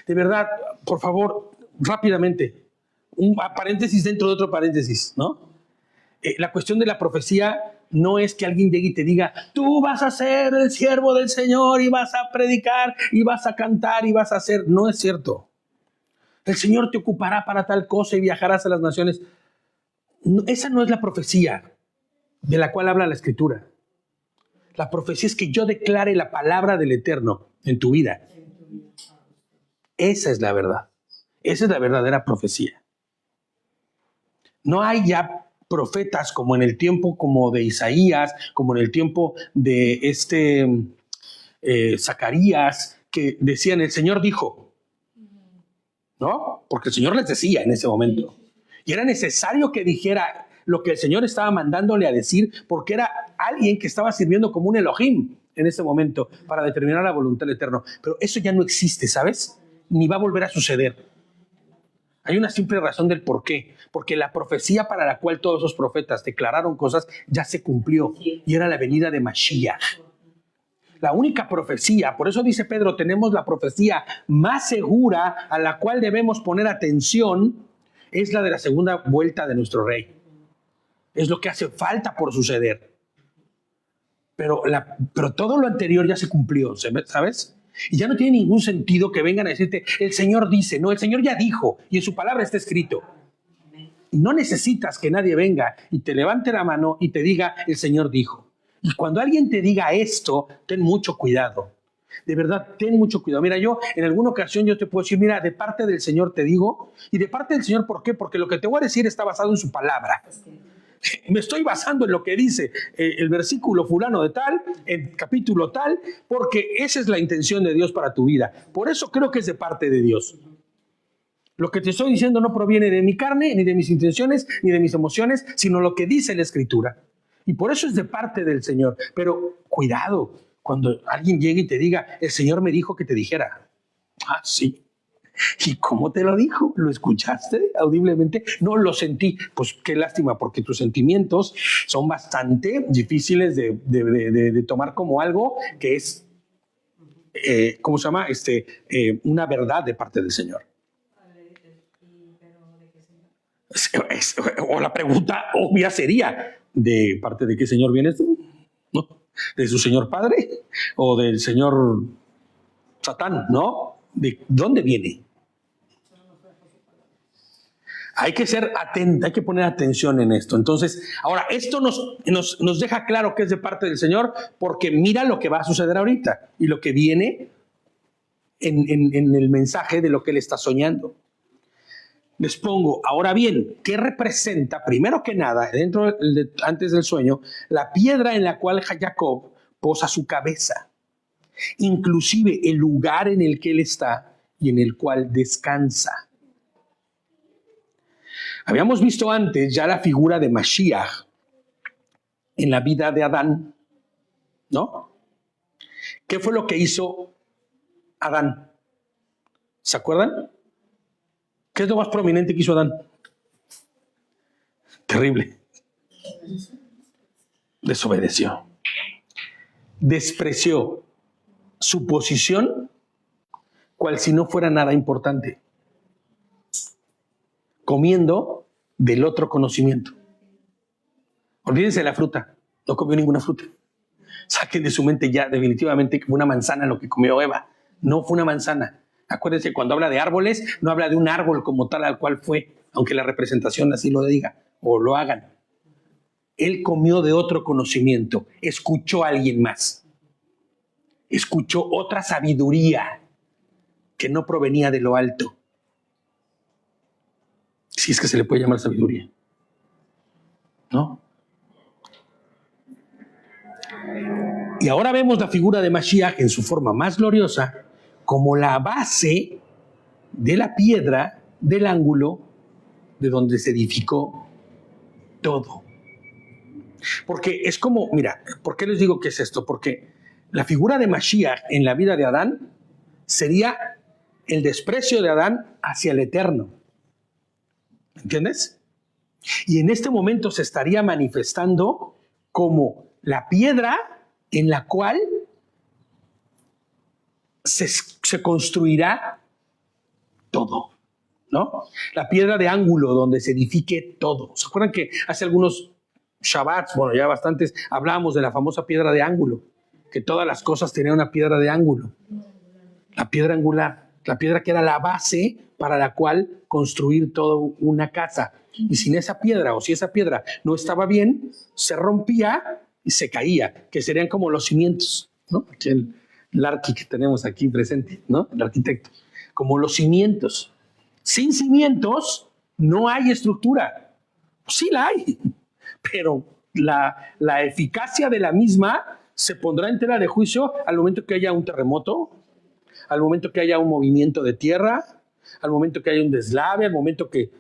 Speaker 1: De verdad, por favor, rápidamente, un paréntesis dentro de otro paréntesis, ¿no? La cuestión de la profecía no es que alguien llegue y te diga, tú vas a ser el siervo del Señor y vas a predicar y vas a cantar y vas a hacer. No es cierto. El Señor te ocupará para tal cosa y viajarás a las naciones. No, esa no es la profecía de la cual habla la Escritura. La profecía es que yo declare la palabra del Eterno en tu vida. Esa es la verdad. Esa es la verdadera profecía. No hay ya profetas como en el tiempo como de Isaías, como en el tiempo de Zacarías, que decían, el Señor dijo, ¿no? Porque el Señor les decía en ese momento. Y era necesario que dijera lo que el Señor estaba mandándole a decir, porque era alguien que estaba sirviendo como un Elohim en ese momento para determinar la voluntad del Eterno. Pero eso ya no existe, ¿sabes? Ni va a volver a suceder. Hay una simple razón del por qué. Porque la profecía para la cual todos esos profetas declararon cosas ya se cumplió. Y era la venida de Mashiach. La única profecía, por eso dice Pedro, tenemos la profecía más segura a la cual debemos poner atención, es la de la segunda vuelta de nuestro Rey. Es lo que hace falta por suceder. Pero todo lo anterior ya se cumplió, ¿sabes? Y ya no tiene ningún sentido que vengan a decirte, el Señor dice, no, el Señor ya dijo, y en su palabra está escrito. Y no necesitas que nadie venga y te levante la mano y te diga, el Señor dijo. Y cuando alguien te diga esto, ten mucho cuidado. De verdad, ten mucho cuidado. Mira, yo en alguna ocasión yo te puedo decir, mira, de parte del Señor te digo, y de parte del Señor, ¿por qué? Porque lo que te voy a decir está basado en su palabra. Me estoy basando en lo que dice el versículo fulano de tal, el capítulo tal, porque esa es la intención de Dios para tu vida. Por eso creo que es de parte de Dios. Lo que te estoy diciendo no proviene de mi carne, ni de mis intenciones, ni de mis emociones, sino lo que dice la Escritura. Y por eso es de parte del Señor. Pero cuidado, cuando alguien llegue y te diga, el Señor me dijo que te dijera. Ah, sí. ¿Y cómo te lo dijo? ¿Lo escuchaste audiblemente? No lo sentí. Pues qué lástima, porque tus sentimientos son bastante difíciles de tomar como algo que es, ¿cómo se llama? Una verdad de parte del Señor. O la pregunta obvia sería, ¿de parte de qué Señor vienes tú? ¿No? ¿De su Señor Padre? ¿O del Señor Satán? ¿No? ¿De dónde viene? Hay que ser atento, hay que poner atención en esto. Entonces, ahora, esto nos deja claro que es de parte del Señor, porque mira lo que va a suceder ahorita y lo que viene en el mensaje de lo que Él está soñando. Les pongo, ahora bien, ¿qué representa, primero que nada, antes del sueño, la piedra en la cual Jacob posa su cabeza? Inclusive el lugar en el que él está y en el cual descansa. Habíamos visto antes ya la figura de Mashiach en la vida de Adán, ¿no? ¿Qué fue lo que hizo Adán? ¿Se acuerdan? ¿Qué es lo más prominente que hizo Adán? Terrible. Desobedeció. Despreció su posición cual si no fuera nada importante. Comiendo del otro conocimiento. Olvídense de la fruta. No comió ninguna fruta. Saquen de su mente ya definitivamente que fue una manzana lo que comió Eva. No fue una manzana. Acuérdense, cuando habla de árboles, no habla de un árbol como tal al cual fue, aunque la representación así lo diga o lo hagan. Él comió de otro conocimiento, escuchó a alguien más. Escuchó otra sabiduría que no provenía de lo alto. Si es que se le puede llamar sabiduría. ¿No? Y ahora vemos la figura de Mashiach en su forma más gloriosa como la base de la piedra del ángulo de donde se edificó todo. Porque es como, mira, ¿por qué les digo que es esto? Porque la figura de Mashiach en la vida de Adán sería el desprecio de Adán hacia el eterno. ¿Entiendes? Y en este momento se estaría manifestando como la piedra en la cual se construirá todo, ¿no? La piedra de ángulo donde se edifique todo. ¿Se acuerdan que hace algunos Shabbats, bueno, ya bastantes, hablábamos de la famosa piedra de ángulo, que todas las cosas tenían una piedra de ángulo? La piedra angular, la piedra que era la base para la cual construir toda una casa. Y sin esa piedra, o si esa piedra no estaba bien, se rompía y se caía, que serían como los cimientos, ¿no? Aquí el arqui que tenemos aquí presente, ¿no? El arquitecto. Como los cimientos. Sin cimientos no hay estructura. Sí la hay, pero la eficacia de la misma se pondrá en tela de juicio al momento que haya un terremoto, al momento que haya un movimiento de tierra, al momento que haya un deslave, al momento que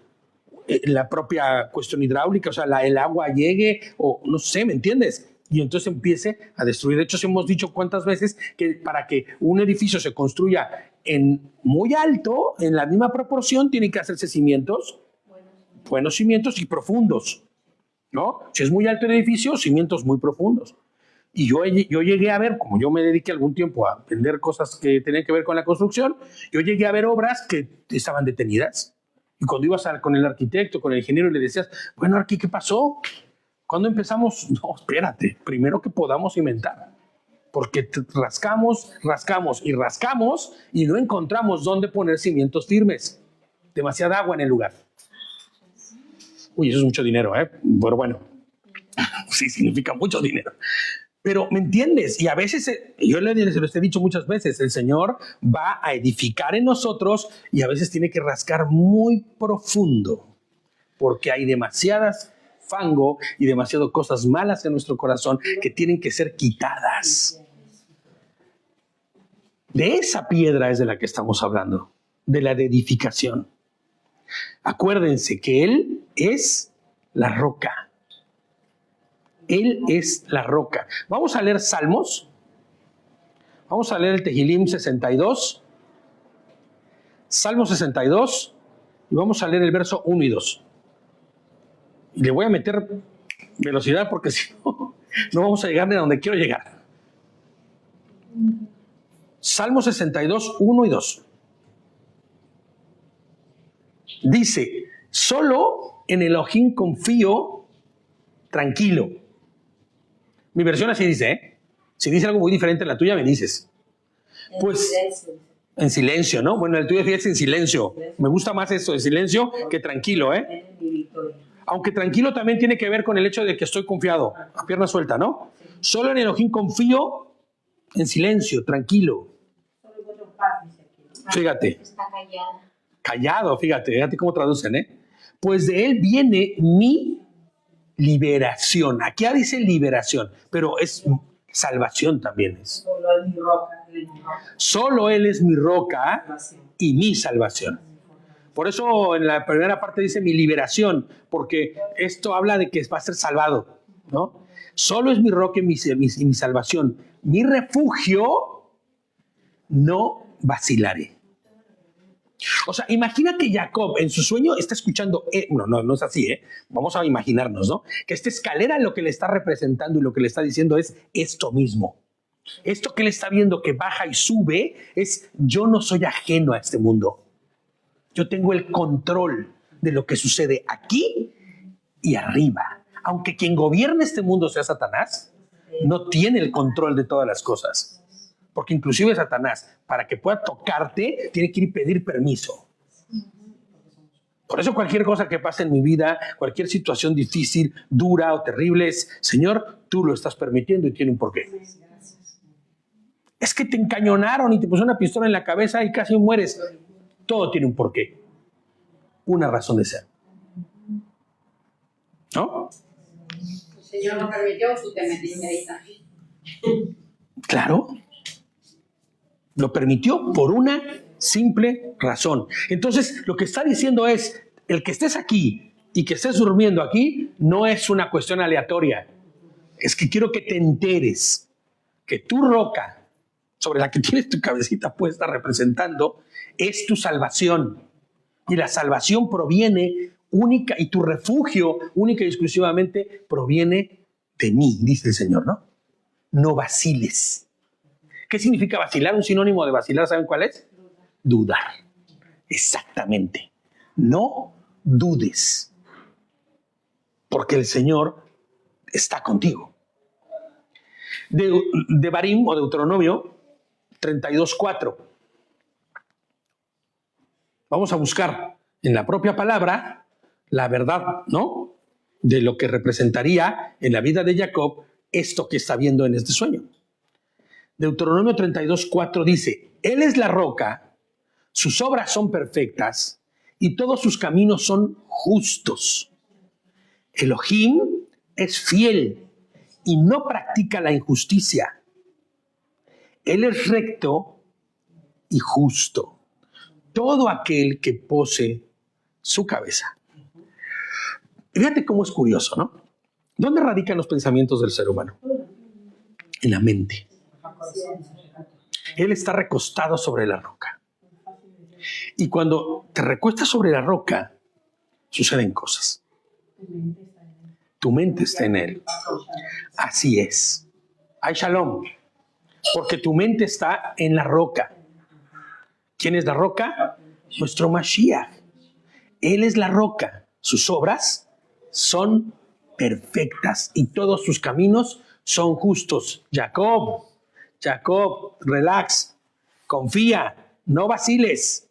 Speaker 1: la propia cuestión hidráulica, o sea, el agua llegue, o no sé, ¿me entiendes? Y entonces empiece a destruir. De hecho, hemos dicho cuántas veces que para que un edificio se construya en muy alto, en la misma proporción, tienen que hacerse cimientos, buenos cimientos y profundos, ¿no? Si es muy alto el edificio, cimientos muy profundos. Y yo llegué a ver, como yo me dediqué algún tiempo a aprender cosas que tenían que ver con la construcción, yo llegué a ver obras que estaban detenidas. Y cuando ibas con el arquitecto, con el ingeniero, y le decías, bueno, Arqui, ¿qué pasó? ¿Cuándo empezamos? No, espérate, primero que podamos inventar. Porque rascamos y no encontramos dónde poner cimientos firmes. Demasiada agua en el lugar. Uy, eso es mucho dinero, ¿eh? Pero bueno, sí, significa mucho dinero. Pero, ¿me entiendes? Y a veces, yo se los he dicho muchas veces, el Señor va a edificar en nosotros y a veces tiene que rascar muy profundo porque hay demasiadas fango y demasiadas cosas malas en nuestro corazón que tienen que ser quitadas. De esa piedra es de la que estamos hablando, de la de edificación. Acuérdense que Él es la roca. Él es la roca. Vamos a leer Salmos. Vamos a leer el Tehilim 62. Salmo 62. Y vamos a leer el verso 1 y 2. Y le voy a meter velocidad porque si no, no vamos a llegar ni a donde quiero llegar. Salmo 62, 1 y 2. Dice, solo en Elohim confío tranquilo. Mi versión así dice, ¿eh? Si dice algo muy diferente a la tuya, me dices. Pues, en silencio, ¿no? Bueno, el tuyo es en silencio. Me gusta más eso, en silencio, que tranquilo, ¿eh? Aunque tranquilo también tiene que ver con el hecho de que estoy confiado, a pierna suelta, ¿no? Solo en Elohim confío en silencio, tranquilo. Fíjate.
Speaker 2: Está callado.
Speaker 1: Callado, fíjate cómo traducen, ¿eh? Pues de él viene mi liberación. Aquí dice liberación, pero es salvación también.
Speaker 3: Solo es mi roca.
Speaker 1: Solo Él es mi roca y mi salvación. Por eso en la primera parte dice mi liberación, porque esto habla de que va a ser salvado, ¿no? Solo es mi roca y mi salvación. Mi refugio, no vacilaré. O sea, imagina que Jacob en su sueño está escuchando, no es así, vamos a imaginarnos, ¿no? Que esta escalera lo que le está representando y lo que le está diciendo es esto mismo. Esto que él está viendo que baja y sube es, yo no soy ajeno a este mundo. Yo tengo el control de lo que sucede aquí y arriba. Aunque quien gobierna este mundo sea Satanás, no tiene el control de todas las cosas. Porque inclusive Satanás, para que pueda tocarte, tiene que ir y pedir permiso. Por eso cualquier cosa que pase en mi vida, cualquier situación difícil, dura o terrible, es, Señor, tú lo estás permitiendo y tiene un porqué. Es que te encañonaron y te pusieron una pistola en la cabeza y casi mueres. Todo tiene un porqué. Una razón de ser. ¿No?
Speaker 2: El Señor no permitió, tú te metiste ahí también.
Speaker 1: Claro. Lo permitió por una simple razón. Entonces, lo que está diciendo es, el que estés aquí y que estés durmiendo aquí no es una cuestión aleatoria. Es que quiero que te enteres que tu roca, sobre la que tienes tu cabecita puesta representando, es tu salvación. Y la salvación proviene única, y tu refugio única y exclusivamente proviene de mí, dice el Señor, ¿no? No vaciles. ¿Qué significa vacilar? Un sinónimo de vacilar, ¿saben cuál es? Dudar. Exactamente. No dudes. Porque el Señor está contigo. De Barim o Deuteronomio 32:4. Vamos a buscar en la propia palabra la verdad, ¿no? De lo que representaría en la vida de Jacob esto que está viendo en este sueño. Deuteronomio 32:4 dice, Él es la roca, sus obras son perfectas y todos sus caminos son justos. Elohim es fiel y no practica la injusticia. Él es recto y justo. Todo aquel que pose su cabeza. Fíjate cómo es curioso, ¿no? ¿Dónde radican los pensamientos del ser humano? En la mente. Él está recostado sobre la roca. Y cuando te recuestas sobre la roca, suceden cosas. Tu mente está en él. Así es. Hay shalom. Porque tu mente está en la roca. ¿Quién es la roca? Nuestro Mashiach. Él es la roca. Sus obras son perfectas y todos sus caminos son justos. Jacob, relax, confía, no vaciles,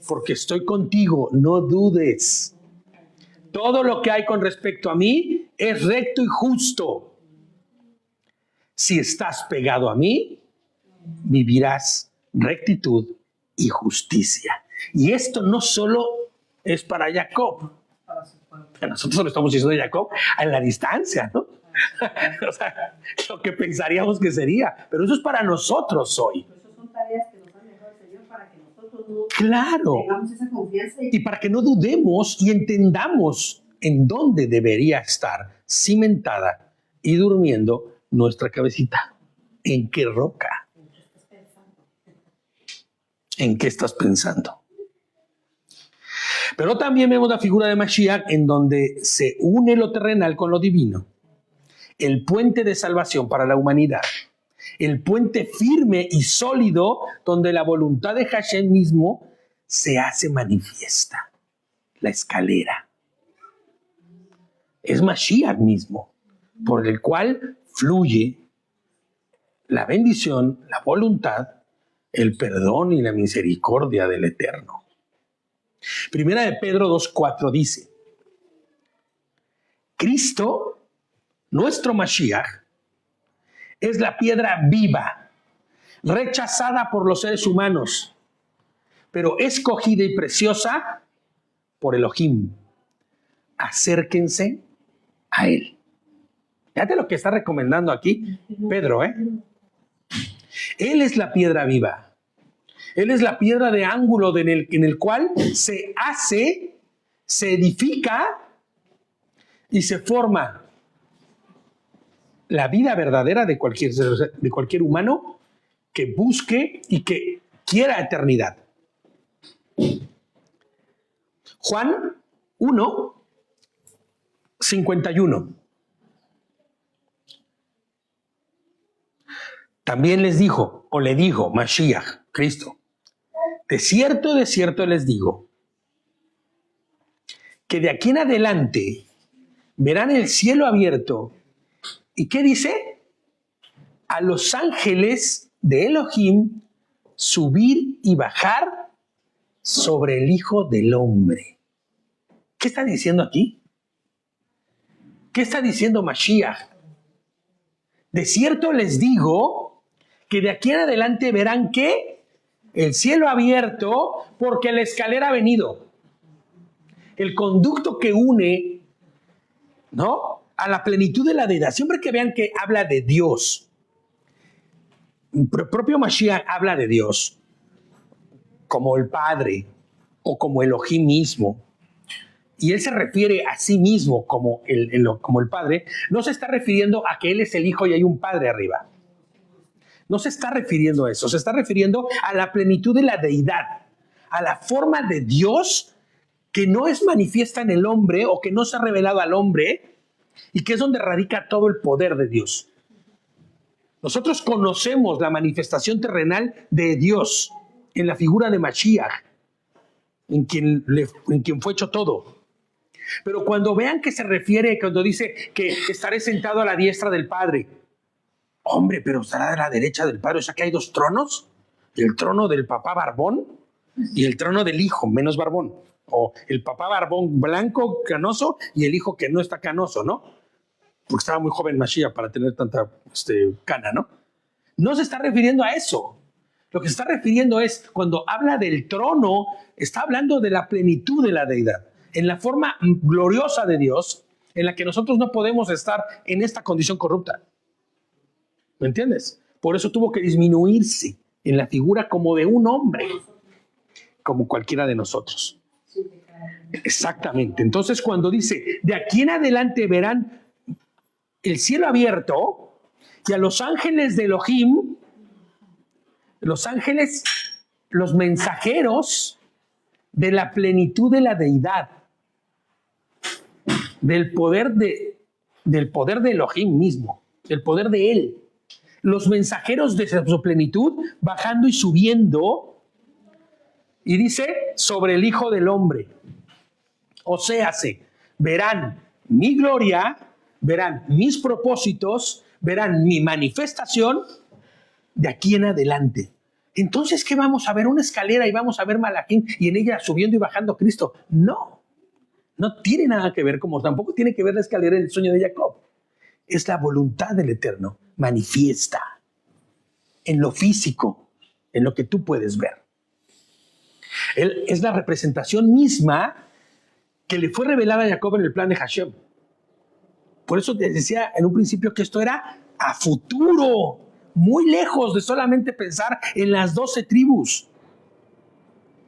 Speaker 1: porque estoy contigo, no dudes. Todo lo que hay con respecto a mí es recto y justo. Si estás pegado a mí, vivirás rectitud y justicia. Y esto no solo es para Jacob. Nosotros lo estamos diciendo de Jacob a la distancia, ¿no? O sea, lo que pensaríamos que sería. Pero eso es para nosotros hoy.
Speaker 3: Esas son tareas que nos han dejado el Señor para que nosotros no
Speaker 1: Claro.
Speaker 3: tengamos esa confianza.
Speaker 1: Y para que no dudemos y entendamos en dónde debería estar cimentada y durmiendo nuestra cabecita. ¿En qué roca? ¿En qué estás pensando? Pero también vemos la figura de Mashiach en donde se une lo terrenal con lo divino. El puente de salvación para la humanidad. El puente firme y sólido donde la voluntad de Hashem mismo se hace manifiesta. La escalera. Es Mashiach mismo, por el cual fluye la bendición, la voluntad, el perdón y la misericordia del Eterno. Primera de Pedro 2:4 dice, Cristo, nuestro Mashiach, es la piedra viva, rechazada por los seres humanos, pero escogida y preciosa por Elohim. Acérquense a Él. Fíjate lo que está recomendando aquí Pedro, Él es la piedra viva. Él es la piedra de ángulo en el cual se hace, se edifica y se forma la vida verdadera de cualquier humano que busque y que quiera eternidad. Juan 1, 51. También les dijo, o le dijo, Mashiach, Cristo, de cierto les digo, que de aquí en adelante verán el cielo abierto. ¿Y qué dice? A los ángeles de Elohim subir y bajar sobre el Hijo del Hombre. ¿Qué está diciendo aquí? ¿Qué está diciendo Mashiach? De cierto les digo que de aquí en adelante verán ¿qué? El cielo abierto, porque la escalera ha venido. El conducto que une, ¿no?, a la plenitud de la deidad. Siempre que vean que habla de Dios, el propio Mashiach habla de Dios como el Padre o como Elohim mismo, y él se refiere a sí mismo como el Padre, no se está refiriendo a que él es el Hijo y hay un Padre arriba. No se está refiriendo a eso, se está refiriendo a la plenitud de la deidad, a la forma de Dios que no es manifiesta en el hombre o que no se ha revelado al hombre y que es donde radica todo el poder de Dios. Nosotros conocemos la manifestación terrenal de Dios en la figura de Mashiach, en quien fue hecho todo. Pero cuando vean que se refiere, cuando dice que estaré sentado a la diestra del Padre, hombre, pero estará a la derecha del Padre, o sea que hay dos tronos, el trono del papá barbón y el trono del hijo menos barbón, o el papá barbón blanco, canoso, y el hijo que no está canoso, ¿no? Porque estaba muy joven Mashiach para tener tanta cana, ¿no? No se está refiriendo a eso. Lo que se está refiriendo es, cuando habla del trono, está hablando de la plenitud de la deidad, en la forma gloriosa de Dios, en la que nosotros no podemos estar en esta condición corrupta. ¿Me entiendes? Por eso tuvo que disminuirse en la figura como de un hombre, como cualquiera de nosotros. Exactamente. Entonces, cuando dice, de aquí en adelante verán el cielo abierto y a los ángeles de Elohim, los ángeles, los mensajeros de la plenitud de la deidad, del poder de Elohim mismo, del poder de él. Los mensajeros de su plenitud bajando y subiendo, y dice, sobre el Hijo del Hombre. O sea, verán mi gloria, verán mis propósitos, verán mi manifestación de aquí en adelante. Entonces, ¿qué vamos a ver? ¿Una escalera y vamos a ver Malachim y en ella subiendo y bajando Cristo? No tiene nada que ver, como tampoco tiene que ver la escalera en el sueño de Jacob. Es la voluntad del Eterno manifiesta en lo físico, en lo que tú puedes ver. Él es la representación misma que le fue revelada a Jacob en el plan de Hashem. Por eso te decía en un principio que esto era a futuro, muy lejos de solamente pensar en las 12 tribus.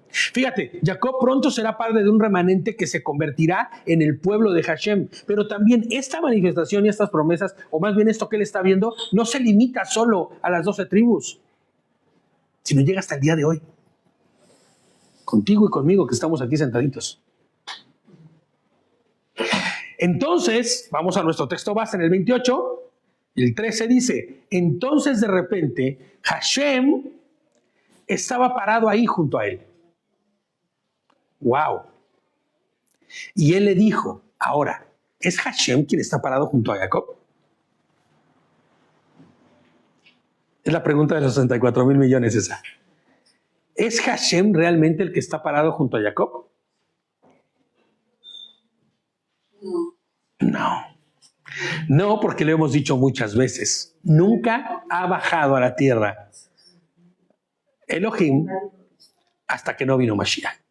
Speaker 1: Fíjate, Jacob pronto será padre de un remanente que se convertirá en el pueblo de Hashem, pero también esta manifestación y estas promesas, o más bien esto que él está viendo, no se limita solo a las 12 tribus, sino llega hasta el día de hoy, contigo y conmigo que estamos aquí sentaditos. Entonces, vamos a nuestro texto base en el 28, el 13 dice, entonces de repente Hashem estaba parado ahí junto a él. ¡Wow! Y él le dijo, ahora, ¿es Hashem quien está parado junto a Jacob? Es la pregunta de los 64,000 millones esa. ¿Es Hashem realmente el que está parado junto a Jacob? No, porque lo hemos dicho muchas veces. Nunca ha bajado a la tierra Elohim hasta que no vino Mashiach.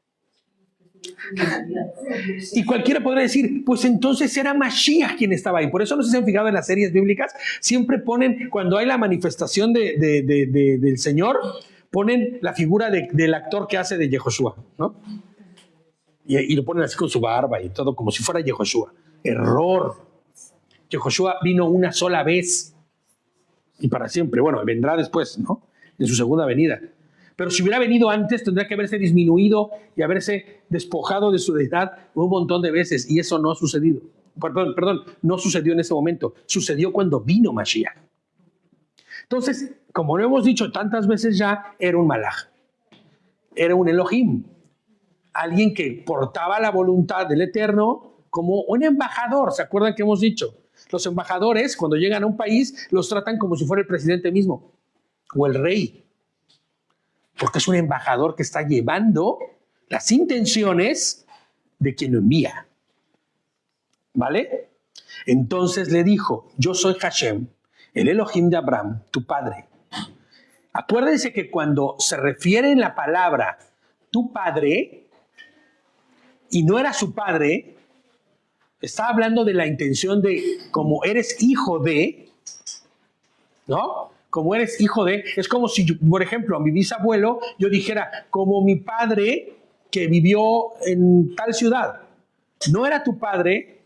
Speaker 1: Y cualquiera podría decir, pues entonces era Mashiach quien estaba ahí. Por eso no se han fijado en las series bíblicas, siempre ponen, cuando hay la manifestación del Señor, ponen la figura del actor que hace de Yehoshua, ¿no? Y lo ponen así con su barba y todo, como si fuera Yehoshua. Error. Yehoshua vino una sola vez y para siempre. Bueno, vendrá después, ¿no? En su segunda venida. Pero si hubiera venido antes, tendría que haberse disminuido y haberse despojado de su deidad un montón de veces. Y eso no ha sucedido. Perdón, no sucedió en ese momento. Sucedió cuando vino Mashiach. Entonces, como lo hemos dicho tantas veces ya, era un malaj. Era un Elohim. Alguien que portaba la voluntad del Eterno como un embajador. ¿Se acuerdan que hemos dicho? Los embajadores, cuando llegan a un país, los tratan como si fuera el presidente mismo o el rey. Porque es un embajador que está llevando las intenciones de quien lo envía. ¿Vale? Entonces le dijo, yo soy Hashem, el Elohim de Abraham, tu padre. Acuérdense que cuando se refiere en la palabra tu padre, y no era su padre, está hablando de la intención de como eres hijo de, ¿no? Como eres hijo de, es como si, por ejemplo, a mi bisabuelo, yo dijera, como mi padre que vivió en tal ciudad. No era tu padre,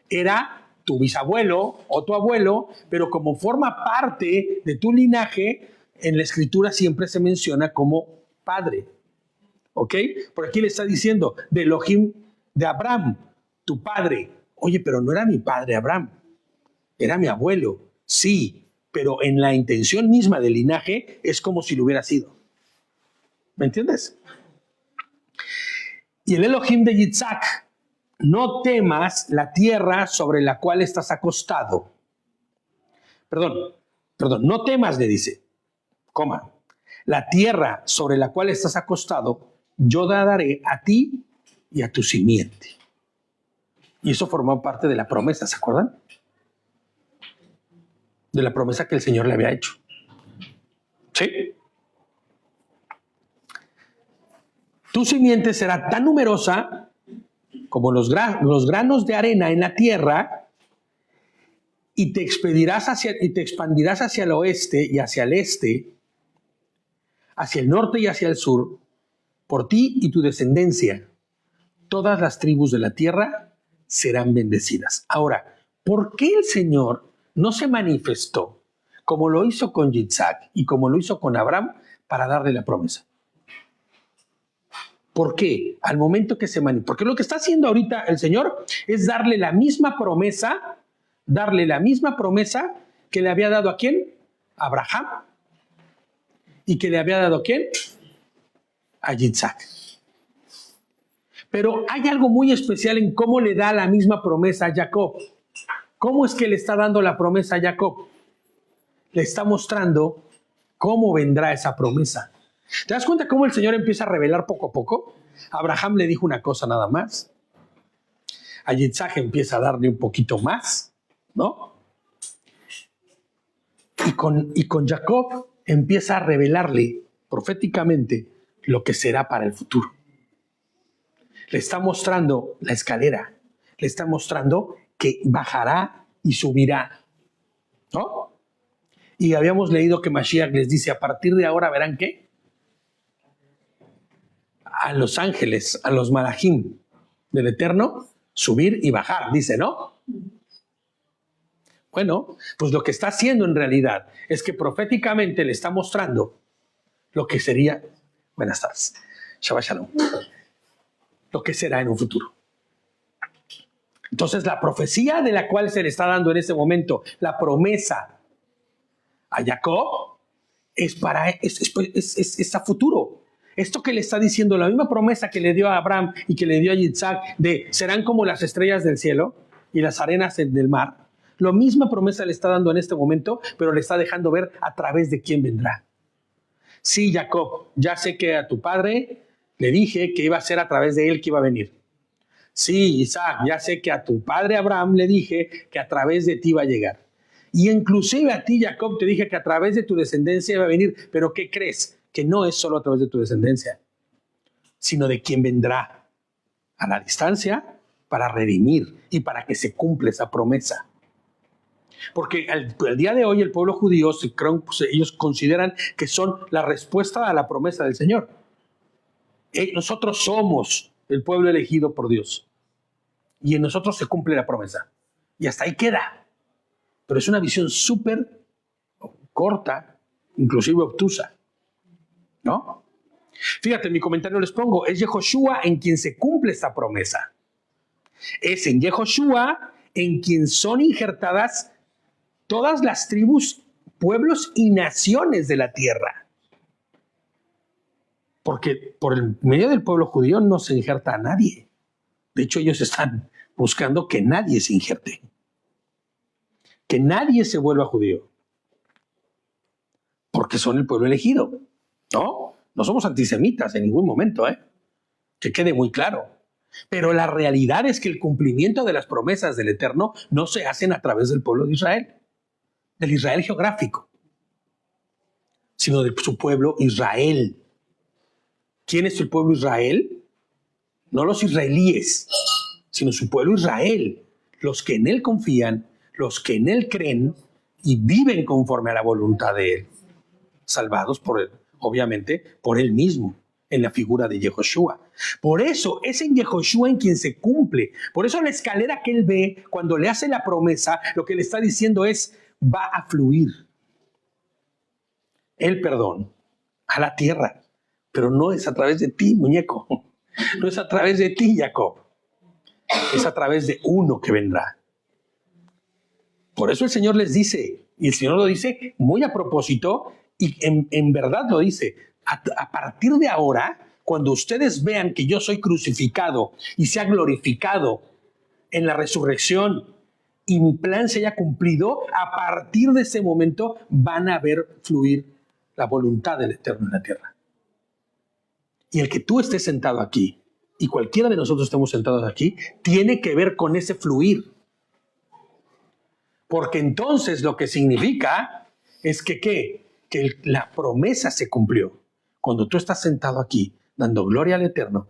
Speaker 1: era tu bisabuelo o tu abuelo, pero como forma parte de tu linaje, en la escritura siempre se menciona como padre. ¿Ok? Por aquí le está diciendo, de Elohim de Abraham, tu padre. Oye, pero no era mi padre Abraham, era mi abuelo. Sí, pero en la intención misma del linaje es como si lo hubiera sido. ¿Me entiendes? Y el Elohim de Yitzhak, no temas la tierra sobre la cual estás acostado. Perdón, no temas, le dice, coma, la tierra sobre la cual estás acostado, yo la daré a ti y a tu simiente. Y eso formó parte de la promesa, ¿se acuerdan? De la promesa que el Señor le había hecho. ¿Sí? Tu simiente será tan numerosa como los granos de arena en la tierra, y te expandirás hacia el oeste y hacia el este, hacia el norte y hacia el sur, por ti y tu descendencia. Todas las tribus de la tierra serán bendecidas. Ahora, ¿por qué el Señor no se manifestó como lo hizo con Yitzhak y como lo hizo con Abraham para darle la promesa? ¿Por qué? Al momento que se manifiesta. Porque lo que está haciendo ahorita el Señor es darle la misma promesa que le había dado ¿a quién? A Abraham. ¿Y que le había dado a quién? A Yitzhak. Pero hay algo muy especial en cómo le da la misma promesa a Jacob. ¿Cómo es que le está dando la promesa a Jacob? Le está mostrando cómo vendrá esa promesa. ¿Te das cuenta cómo el Señor empieza a revelar poco a poco? A Abraham le dijo una cosa nada más. A Yitzhak empieza a darle un poquito más, ¿no? Y con Jacob empieza a revelarle proféticamente lo que será para el futuro. Le está mostrando la escalera. Le está mostrando que bajará y subirá, ¿no? Y habíamos leído que Mashiach les dice, a partir de ahora verán ¿qué? A los ángeles, a los malajim del Eterno, subir y bajar, dice, ¿no? Bueno, pues lo que está haciendo en realidad es que proféticamente le está mostrando lo que sería, buenas tardes, Shabbat Shalom, lo que será en un futuro. Entonces la profecía de la cual se le está dando en este momento, la promesa a Jacob, es a futuro. Esto que le está diciendo, la misma promesa que le dio a Abraham y que le dio a Yitzhak, de serán como las estrellas del cielo y las arenas del mar, la misma promesa le está dando en este momento, pero le está dejando ver a través de quién vendrá. Sí, Jacob, ya sé que a tu padre le dije que iba a ser a través de él que iba a venir. Sí, Isaac, ya sé que a tu padre Abraham le dije que a través de ti iba a llegar. Y inclusive a ti, Jacob, te dije que a través de tu descendencia iba a venir. Pero ¿qué crees? Que no es solo a través de tu descendencia, sino de quien vendrá a la distancia para redimir y para que se cumpla esa promesa. Porque el día de hoy el pueblo judío, ellos consideran que son la respuesta a la promesa del Señor. Nosotros somos el pueblo elegido por Dios. Y en nosotros se cumple la promesa. Y hasta ahí queda. Pero es una visión súper corta, inclusive obtusa. ¿no? Fíjate, en mi comentario les pongo, es Yehoshua en quien se cumple esta promesa. Es en Yehoshua en quien son injertadas todas las tribus, pueblos y naciones de la tierra. Porque por el medio del pueblo judío no se injerta a nadie. De hecho, ellos están buscando que nadie se injerte. Que nadie se vuelva judío. Porque son el pueblo elegido. ¿No? No somos antisemitas en ningún momento, ¿eh? Que quede muy claro. Pero la realidad es que el cumplimiento de las promesas del Eterno no se hacen a través del pueblo de Israel. Del Israel geográfico. Sino de su pueblo Israel. ¿Quién es el pueblo Israel? No los israelíes, sino su pueblo Israel. Los que en él confían, los que en él creen y viven conforme a la voluntad de él. Salvados por él, obviamente, por él mismo, en la figura de Yehoshua. Por eso es en Yehoshua en quien se cumple. Por eso la escalera que él ve, cuando le hace la promesa, lo que le está diciendo es, va a fluir el perdón a la tierra. Pero no es a través de ti, muñeco. No es a través de ti, Jacob. Es a través de uno que vendrá. Por eso el Señor les dice, y el Señor lo dice muy a propósito, y en verdad lo dice, a partir de ahora, cuando ustedes vean que yo soy crucificado y sea glorificado en la resurrección y mi plan se haya cumplido, a partir de ese momento van a ver fluir la voluntad del Eterno en la tierra. Y el que tú estés sentado aquí, y cualquiera de nosotros estemos sentados aquí, tiene que ver con ese fluir. Porque entonces lo que significa es que la promesa se cumplió. Cuando tú estás sentado aquí, dando gloria al Eterno,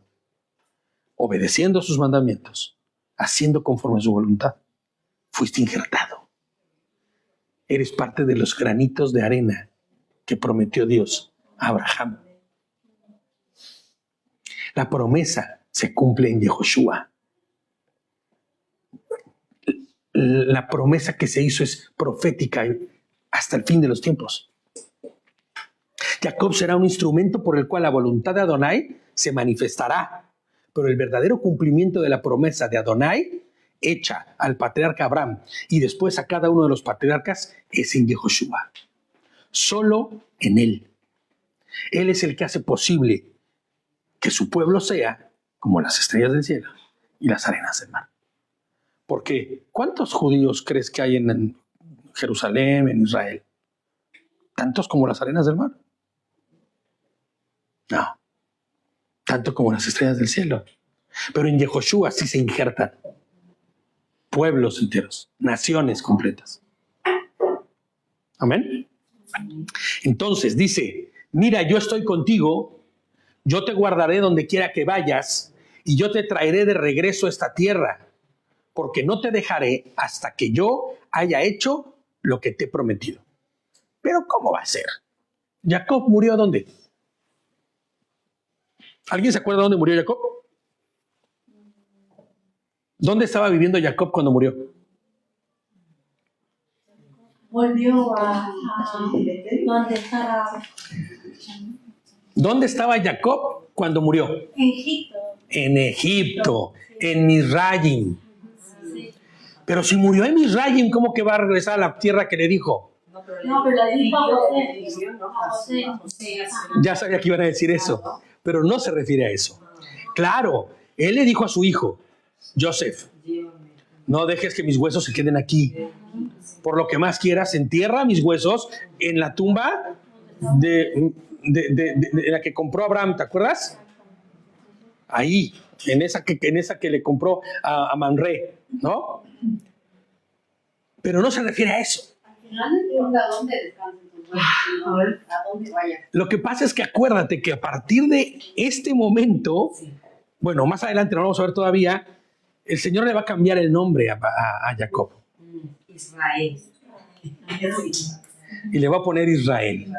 Speaker 1: obedeciendo sus mandamientos, haciendo conforme a su voluntad, fuiste injertado. Eres parte de los granitos de arena que prometió Dios a Abraham. La promesa se cumple en Yehoshua. La promesa que se hizo es profética hasta el fin de los tiempos. Jacob será un instrumento por el cual la voluntad de Adonai se manifestará, pero el verdadero cumplimiento de la promesa de Adonai, hecha al patriarca Abraham y después a cada uno de los patriarcas, es en Yehoshua. Solo en él. Él es el que hace posible que su pueblo sea como las estrellas del cielo y las arenas del mar. Porque ¿cuántos judíos crees que hay en Jerusalén, en Israel? ¿Tantos como las arenas del mar? No. Tanto como las estrellas del cielo. Pero en Yehoshua sí se injertan pueblos enteros, naciones completas. Amén. Entonces dice, mira, yo estoy contigo, yo te guardaré donde quiera que vayas y yo te traeré de regreso a esta tierra, porque no te dejaré hasta que yo haya hecho lo que te he prometido. Pero ¿cómo va a ser? ¿Jacob murió dónde? ¿Alguien se acuerda dónde murió Jacob? ¿Dónde estaba viviendo Jacob cuando murió?
Speaker 2: Volvió a donde estaba.
Speaker 1: ¿Dónde estaba Jacob cuando murió?
Speaker 2: Egipto.
Speaker 1: En Egipto, en Misraim. Sí. Pero si murió en Misraim, ¿cómo que va a regresar a la tierra que le dijo?
Speaker 2: No, pero le dijo a José.
Speaker 1: Ya sabía que iban a decir eso, pero no se refiere a eso. Claro, él le dijo a su hijo, Joseph, no dejes que mis huesos se queden aquí. Por lo que más quieras, entierra mis huesos en la tumba de la que compró Abraham, ¿te acuerdas? Ahí, en esa que le compró a Mamre, ¿no? Pero no se refiere a eso.
Speaker 2: Al final le pregunta dónde descansan tus huesos, ¿no? A dónde vaya.
Speaker 1: Lo que pasa es que acuérdate que a partir de este momento, bueno, más adelante no lo vamos a ver todavía, el Señor le va a cambiar el nombre a Jacob.
Speaker 3: Israel.
Speaker 1: Y le va a poner Israel.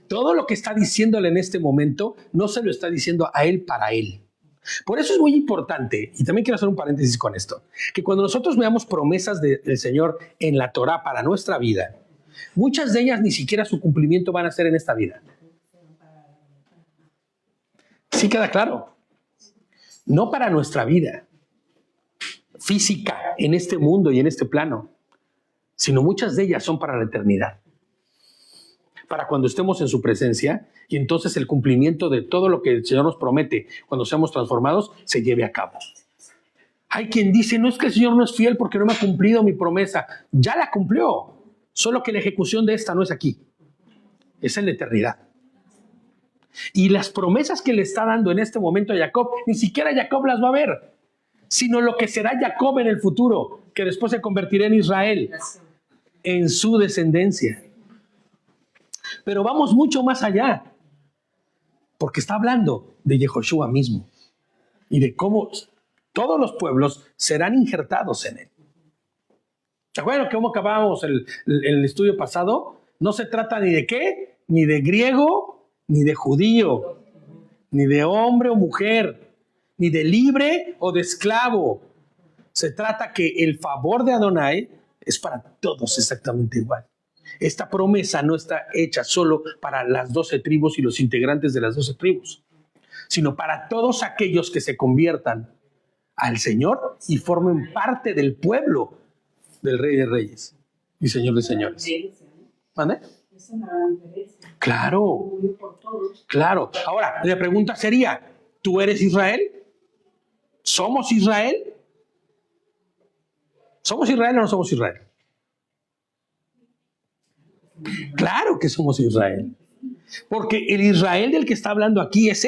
Speaker 1: Todo lo que está diciéndole en este momento no se lo está diciendo a él para él. Por eso es muy importante, y también quiero hacer un paréntesis con esto, que cuando nosotros veamos promesas del Señor en la Torá para nuestra vida, muchas de ellas ni siquiera su cumplimiento van a ser en esta vida. Sí queda claro. No para nuestra vida física en este mundo y en este plano, sino muchas de ellas son para la eternidad. Para cuando estemos en su presencia y entonces el cumplimiento de todo lo que el Señor nos promete cuando seamos transformados se lleve a cabo. Hay quien dice, no es que el Señor no es fiel porque no me ha cumplido mi promesa. Ya la cumplió, solo que la ejecución de esta no es aquí, es en la eternidad. Y las promesas que le está dando en este momento a Jacob, ni siquiera Jacob las va a ver, sino lo que será Jacob en el futuro, que después se convertirá en Israel, en su descendencia. Pero vamos mucho más allá, porque está hablando de Yehoshua mismo y de cómo todos los pueblos serán injertados en él. ¿Se acuerdan cómo acabamos el estudio pasado? No se trata ni de qué, ni de griego, ni de judío, ni de hombre o mujer, ni de libre o de esclavo. Se trata que el favor de Adonai es para todos exactamente igual. Esta promesa no está hecha solo para las 12 tribus y los integrantes de las 12 tribus, sino para todos aquellos que se conviertan al Señor y formen parte del pueblo del Rey de Reyes y Señor de Señores. ¿Vale? Claro, claro. Ahora, la pregunta sería, ¿tú eres Israel? ¿Somos Israel? ¿Somos Israel o no somos Israel? Claro que somos Israel. Porque el Israel del que está hablando aquí es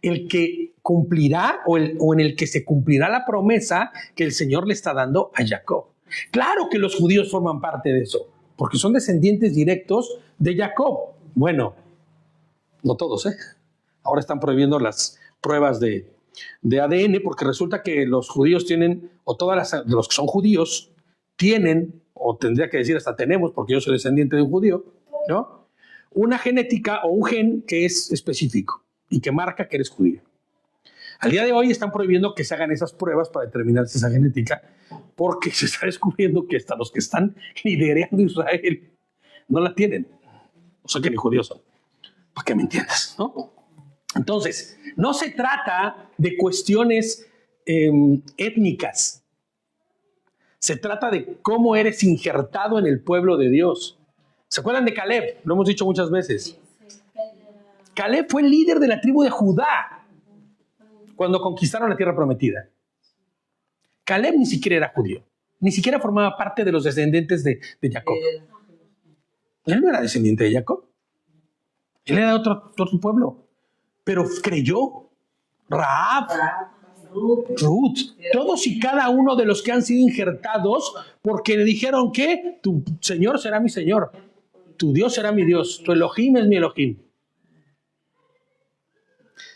Speaker 1: el que cumplirá o en el que se cumplirá la promesa que el Señor le está dando a Jacob. Claro que los judíos forman parte de eso, porque son descendientes directos de Jacob. Bueno, no todos, ¿eh? Ahora están prohibiendo las pruebas de ADN porque resulta que los judíos tienen, o los que son judíos, tienen, o tendría que decir hasta tenemos, porque yo soy descendiente de un judío, ¿no? Una genética o un gen que es específico y que marca que eres judío. Al día de hoy están prohibiendo que se hagan esas pruebas para determinar si esa genética, porque se está descubriendo que hasta los que están liderando Israel no la tienen. O sea que ni judíos son. Para que me entiendas, ¿no? Entonces, no se trata de cuestiones étnicas. Se trata de cómo eres injertado en el pueblo de Dios. ¿Se acuerdan de Caleb? Lo hemos dicho muchas veces. Caleb fue el líder de la tribu de Judá cuando conquistaron la tierra prometida. Caleb ni siquiera era judío, ni siquiera formaba parte de los descendientes de Jacob. Él no era descendiente de Jacob. Él era de otro pueblo, pero creyó. Rahab, Ruth, todos y cada uno de los que han sido injertados porque le dijeron que tu Señor será mi Señor, tu Dios será mi Dios, tu Elohim es mi Elohim.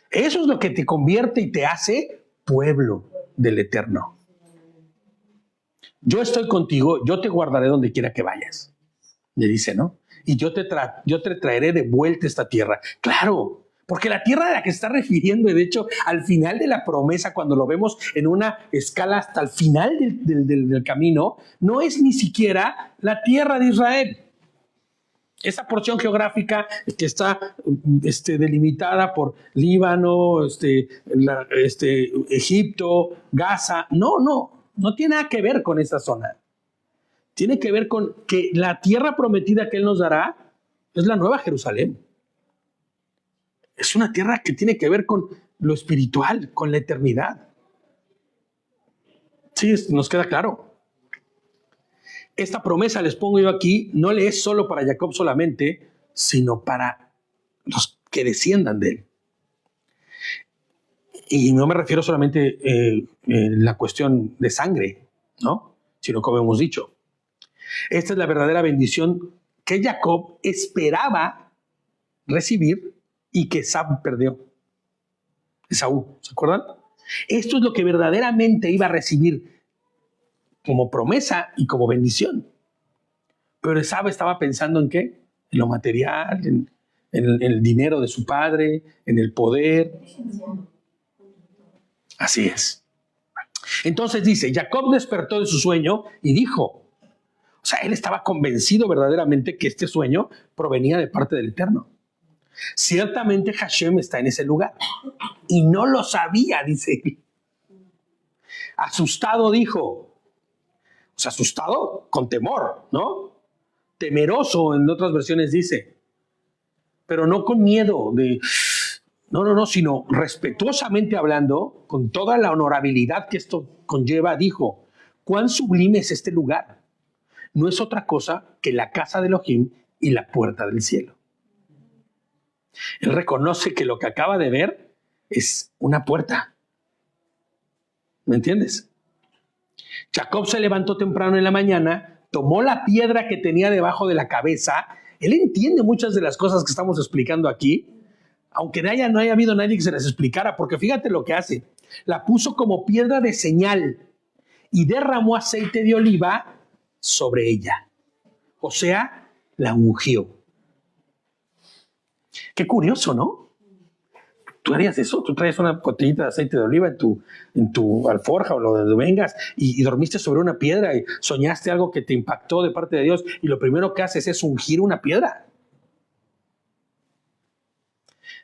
Speaker 1: Eso es lo que te convierte y te hace pueblo del Eterno. Yo estoy contigo, yo te guardaré donde quiera que vayas. Le dice, ¿no? Y yo te traeré de vuelta a esta tierra. Claro, porque la tierra a la que se está refiriendo, de hecho, al final de la promesa, cuando lo vemos en una escala hasta el final del camino, no es ni siquiera la tierra de Israel. Esa porción geográfica que está delimitada por Líbano, Egipto, Gaza, no tiene nada que ver con esa zona. Tiene que ver con que la tierra prometida que Él nos dará es la Nueva Jerusalén. Es una tierra que tiene que ver con lo espiritual, con la eternidad. Sí, nos queda claro. Esta promesa, les pongo yo aquí, no le es solo para Jacob solamente, sino para los que desciendan de él. Y no me refiero solamente a la cuestión de sangre, ¿no? Sino como hemos dicho. Esta es la verdadera bendición que Jacob esperaba recibir y que Esaú perdió. Esaú, ¿se acuerdan? Esto es lo que verdaderamente iba a recibir como promesa y como bendición. Pero Esaú estaba pensando ¿en qué? En lo material, en el dinero de su padre, en el poder. Así es. Entonces dice, Jacob despertó de su sueño y dijo, o sea, él estaba convencido verdaderamente que este sueño provenía de parte del Eterno. Ciertamente Hashem está en ese lugar. Y no lo sabía, dice él. Asustado dijo, o sea, asustado con temor, ¿no? Temeroso en otras versiones dice, pero no con miedo de... No, sino respetuosamente hablando, con toda la honorabilidad que esto conlleva, dijo, cuán sublime es este lugar. No es otra cosa que la casa de Elohim y la puerta del cielo. Él reconoce que lo que acaba de ver es una puerta. ¿Me entiendes? Jacob se levantó temprano en la mañana, tomó la piedra que tenía debajo de la cabeza. Él entiende muchas de las cosas que estamos explicando aquí, aunque no haya habido nadie que se las explicara, porque fíjate lo que hace. La puso como piedra de señal y derramó aceite de oliva sobre ella. O sea, la ungió. Qué curioso, ¿no? ¿Tú harías eso? ¿Tú traes una botellita de aceite de oliva en tu alforja o lo de donde vengas y dormiste sobre una piedra y soñaste algo que te impactó de parte de Dios y lo primero que haces es ungir una piedra?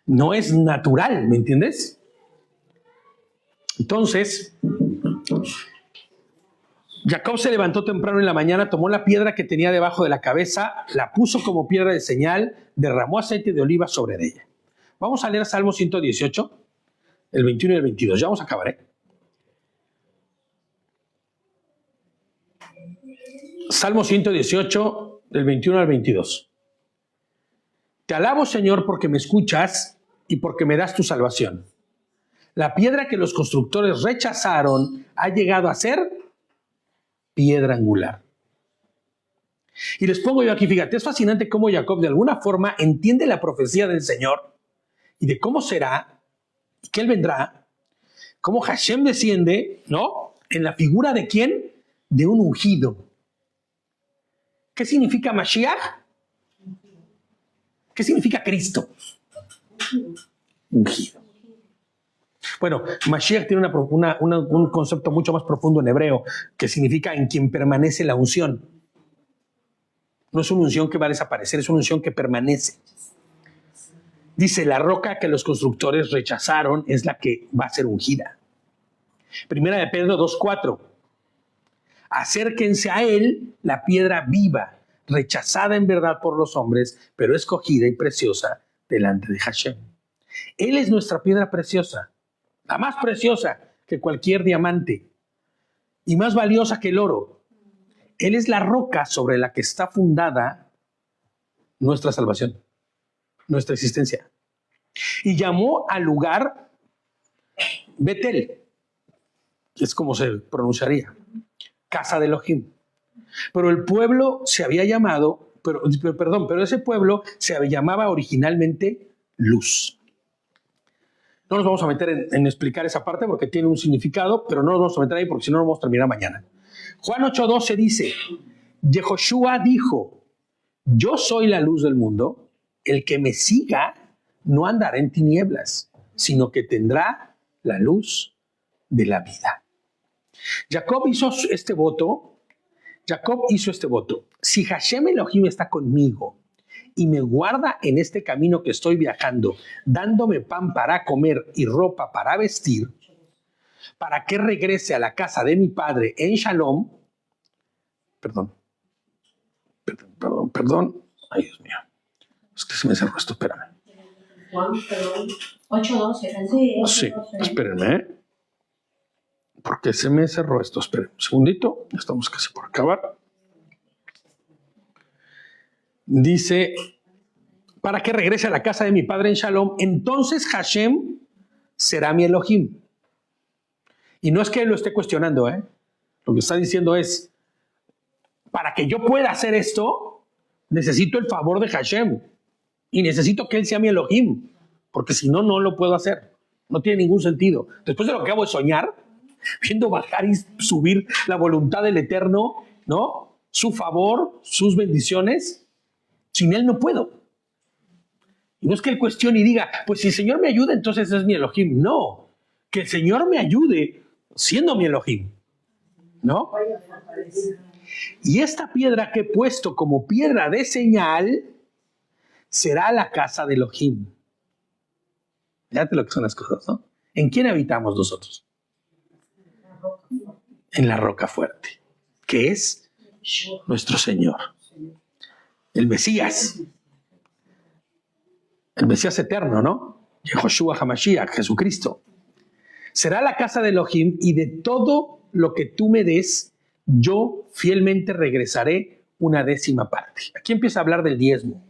Speaker 1: No es natural, ¿me entiendes? Entonces, Jacob se levantó temprano en la mañana, tomó la piedra que tenía debajo de la cabeza, la puso como piedra de señal, derramó aceite de oliva sobre ella. Vamos a leer Salmo 118, el 21 y el 22. Ya vamos a acabar, ¿eh? Salmo 118, del 21 al 22. Te alabo, Señor, porque me escuchas y porque me das tu salvación. La piedra que los constructores rechazaron ha llegado a ser piedra angular. Y les pongo yo aquí, fíjate, es fascinante cómo Jacob de alguna forma entiende la profecía del Señor y de cómo será y que Él vendrá, cómo Hashem desciende, ¿no? En la figura de ¿quién? De un ungido. ¿Qué significa Mashiach? ¿Qué significa Cristo? Ungido. Bueno, Mashiach tiene un concepto mucho más profundo en hebreo, que significa en quien permanece la unción. No es una unción que va a desaparecer, es una unción que permanece. Dice, la roca que los constructores rechazaron es la que va a ser ungida. Primera de Pedro 2:4. Acérquense a él la piedra viva, rechazada en verdad por los hombres, pero escogida y preciosa delante de Hashem. Él es nuestra piedra preciosa, la más preciosa que cualquier diamante y más valiosa que el oro. Él es la roca sobre la que está fundada nuestra salvación, nuestra existencia. Y llamó al lugar Betel, que es como se pronunciaría, casa de Elohim. Pero el pueblo se había llamado, pero ese pueblo se llamaba originalmente Luz. No nos vamos a meter en explicar esa parte porque tiene un significado, pero no nos vamos a meter ahí porque si no, no vamos a terminar mañana. Juan 8:12 dice, Yehoshua dijo, yo soy la luz del mundo, el que me siga no andará en tinieblas, sino que tendrá la luz de la vida. Jacob hizo este voto, si Hashem Elohim está conmigo y me guarda en este camino que estoy viajando, dándome pan para comer y ropa para vestir, para que regrese a la casa de mi padre en Shalom. Perdón. Ay, Dios mío. Es que se me cerró esto, espérame.
Speaker 3: Juan, perdón. 8:12.
Speaker 1: Sí, espérenme. Porque se me cerró esto. Esperen un segundito. Ya estamos casi por acabar. Dice, para que regrese a la casa de mi padre en Shalom, entonces Hashem será mi Elohim. Y no es que él lo esté cuestionando, ¿eh? Lo que está diciendo es, para que yo pueda hacer esto, necesito el favor de Hashem. Y necesito que él sea mi Elohim. Porque si no, no lo puedo hacer. No tiene ningún sentido. Después de lo que acabo de soñar, viendo bajar y subir la voluntad del Eterno, ¿no? Su favor, sus bendiciones. Sin él no puedo. Y no es que él cuestione y diga, pues si el Señor me ayuda, entonces es mi Elohim. No, que el Señor me ayude siendo mi Elohim. ¿No? Y esta piedra que he puesto como piedra de señal será la casa de Elohim. Fíjate lo que son las cosas, ¿no? ¿En quién habitamos nosotros? En la roca fuerte, que es nuestro Señor. El Mesías. El Mesías eterno, ¿no? Yehoshua HaMashiach, Jesucristo. Será la casa de Elohim y de todo lo que tú me des, yo fielmente regresaré una 10ª parte. Aquí empieza a hablar del diezmo.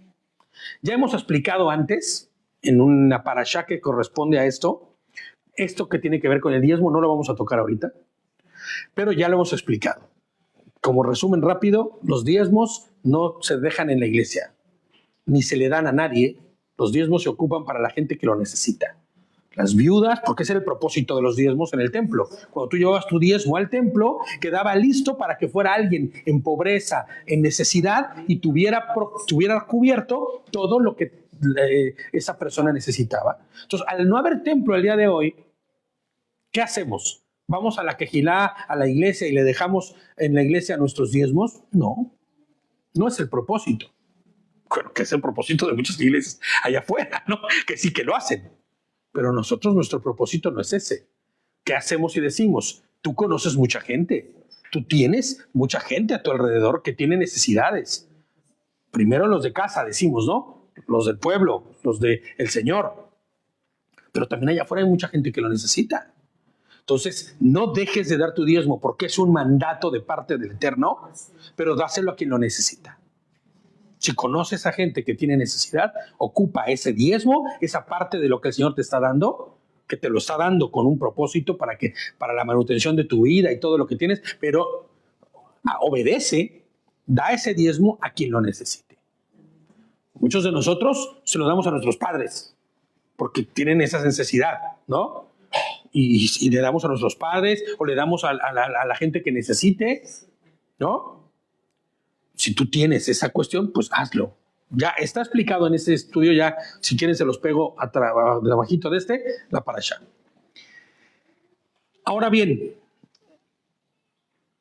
Speaker 1: Ya hemos explicado antes, en una parashá que corresponde a esto que tiene que ver con el diezmo, no lo vamos a tocar ahorita, pero ya lo hemos explicado. Como resumen rápido, los diezmos no se dejan en la iglesia, ni se le dan a nadie. Los diezmos se ocupan para la gente que lo necesita. Las viudas, porque ese era el propósito de los diezmos en el templo. Cuando tú llevabas tu diezmo al templo, quedaba listo para que fuera alguien en pobreza, en necesidad, y tuviera cubierto todo lo que esa persona necesitaba. Entonces, al no haber templo el día de hoy, ¿qué hacemos? ¿Vamos a la quejilá, a la iglesia, y le dejamos en la iglesia nuestros diezmos? No, no es el propósito. Bueno, que es el propósito de muchas iglesias allá afuera, ¿no? Que sí que lo hacen. Pero nosotros, nuestro propósito no es ese. ¿Qué hacemos y decimos? Tú conoces mucha gente. Tú tienes mucha gente a tu alrededor que tiene necesidades. Primero los de casa, decimos, ¿no? Los del pueblo, los del Señor. Pero también allá afuera hay mucha gente que lo necesita. Entonces, no dejes de dar tu diezmo porque es un mandato de parte del Eterno, pero dáselo a quien lo necesita. Si conoces a gente que tiene necesidad, ocupa ese diezmo, esa parte de lo que el Señor te está dando, que te lo está dando con un propósito para la manutención de tu vida y todo lo que tienes, pero obedece, da ese diezmo a quien lo necesite. Muchos de nosotros se lo damos a nuestros padres porque tienen esa necesidad, ¿no? Y le damos a nuestros padres o le damos a la gente que necesite, ¿no? Si tú tienes esa cuestión, pues hazlo. Ya está explicado en este estudio, ya si quieren se los pego abajito de la parashá. Ahora bien,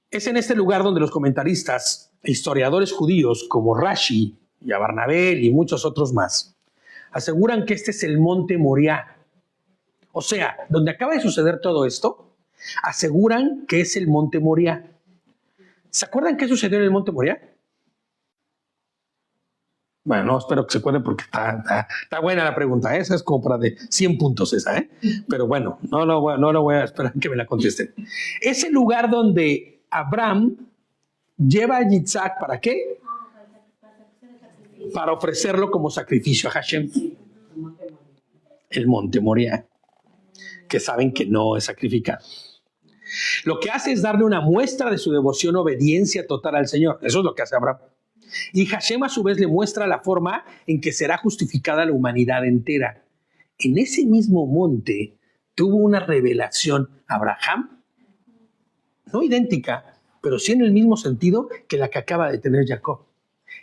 Speaker 1: es en este lugar donde los comentaristas e historiadores judíos como Rashi y Abarnabel y muchos otros más aseguran que este es el monte Moriah. O sea, donde acaba de suceder todo esto, aseguran que es el monte Moriah. ¿Se acuerdan qué sucedió en el monte Moriah? Bueno, no, espero que se acuerden porque está buena la pregunta. Esa es como para de 100 puntos esa, ¿eh? Pero bueno, no lo voy a esperar que me la contesten. Es el lugar donde Abraham lleva a Yitzhak, ¿para qué? Para ofrecerlo como sacrificio a Hashem. El monte Moriah, que saben que no es sacrificado. Lo que hace es darle una muestra de su devoción, obediencia total al Señor. Eso es lo que hace Abraham. Y Hashem a su vez le muestra la forma en que será justificada la humanidad entera. En ese mismo monte tuvo una revelación Abraham, no idéntica, pero sí en el mismo sentido que la que acaba de tener Jacob,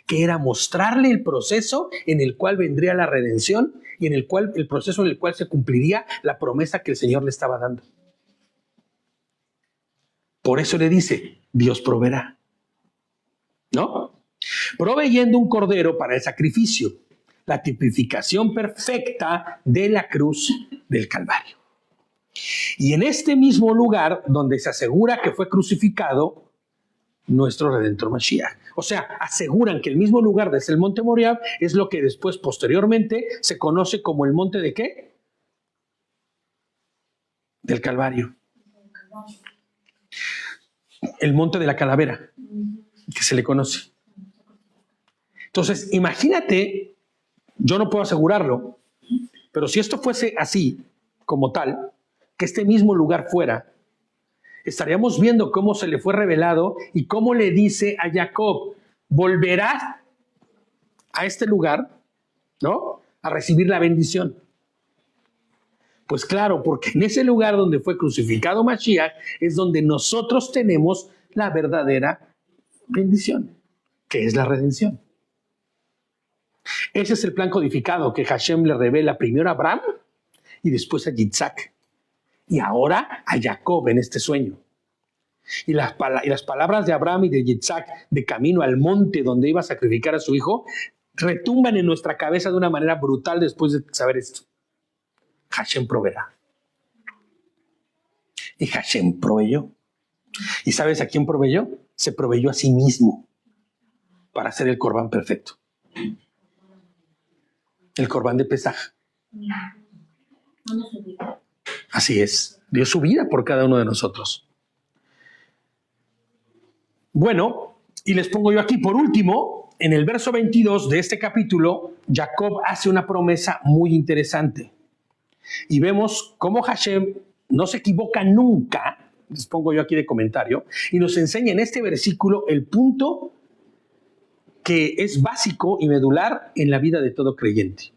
Speaker 1: que era mostrarle el proceso en el cual vendría la redención y el proceso en el cual se cumpliría la promesa que el Señor le estaba dando. Por eso le dice, Dios proveerá, ¿no? Proveyendo un cordero para el sacrificio, la tipificación perfecta de la cruz del Calvario. Y en este mismo lugar donde se asegura que fue crucificado nuestro Redentor Mashiach. O sea, aseguran que el mismo lugar desde el monte Moriah es lo que después, posteriormente, se conoce como el monte ¿de qué? Del Calvario. El monte de la calavera, que se le conoce. Entonces, imagínate, yo no puedo asegurarlo, pero si esto fuese así, como tal, que este mismo lugar fuera, estaríamos viendo cómo se le fue revelado y cómo le dice a Jacob, volverás a este lugar, ¿no? A recibir la bendición. Pues claro, porque en ese lugar donde fue crucificado Mashiach es donde nosotros tenemos la verdadera bendición, que es la redención. Ese es el plan codificado que Hashem le revela primero a Abraham y después a Yitzhak. Y ahora a Jacob en este sueño. Y las palabras de Abraham y de Yitzhak de camino al monte donde iba a sacrificar a su hijo retumban en nuestra cabeza de una manera brutal después de saber esto. Hashem proveerá. Y Hashem proveyó. ¿Y sabes a quién proveyó? Se proveyó a sí mismo para hacer el corbán perfecto. El corbán de Pesaj. Así es. Dio su vida por cada uno de nosotros. Bueno, y les pongo yo aquí por último, en el verso 22 de este capítulo, Jacob hace una promesa muy interesante. Y vemos cómo Hashem no se equivoca nunca, les pongo yo aquí de comentario, y nos enseña en este versículo el punto que es básico y medular en la vida de todo creyente.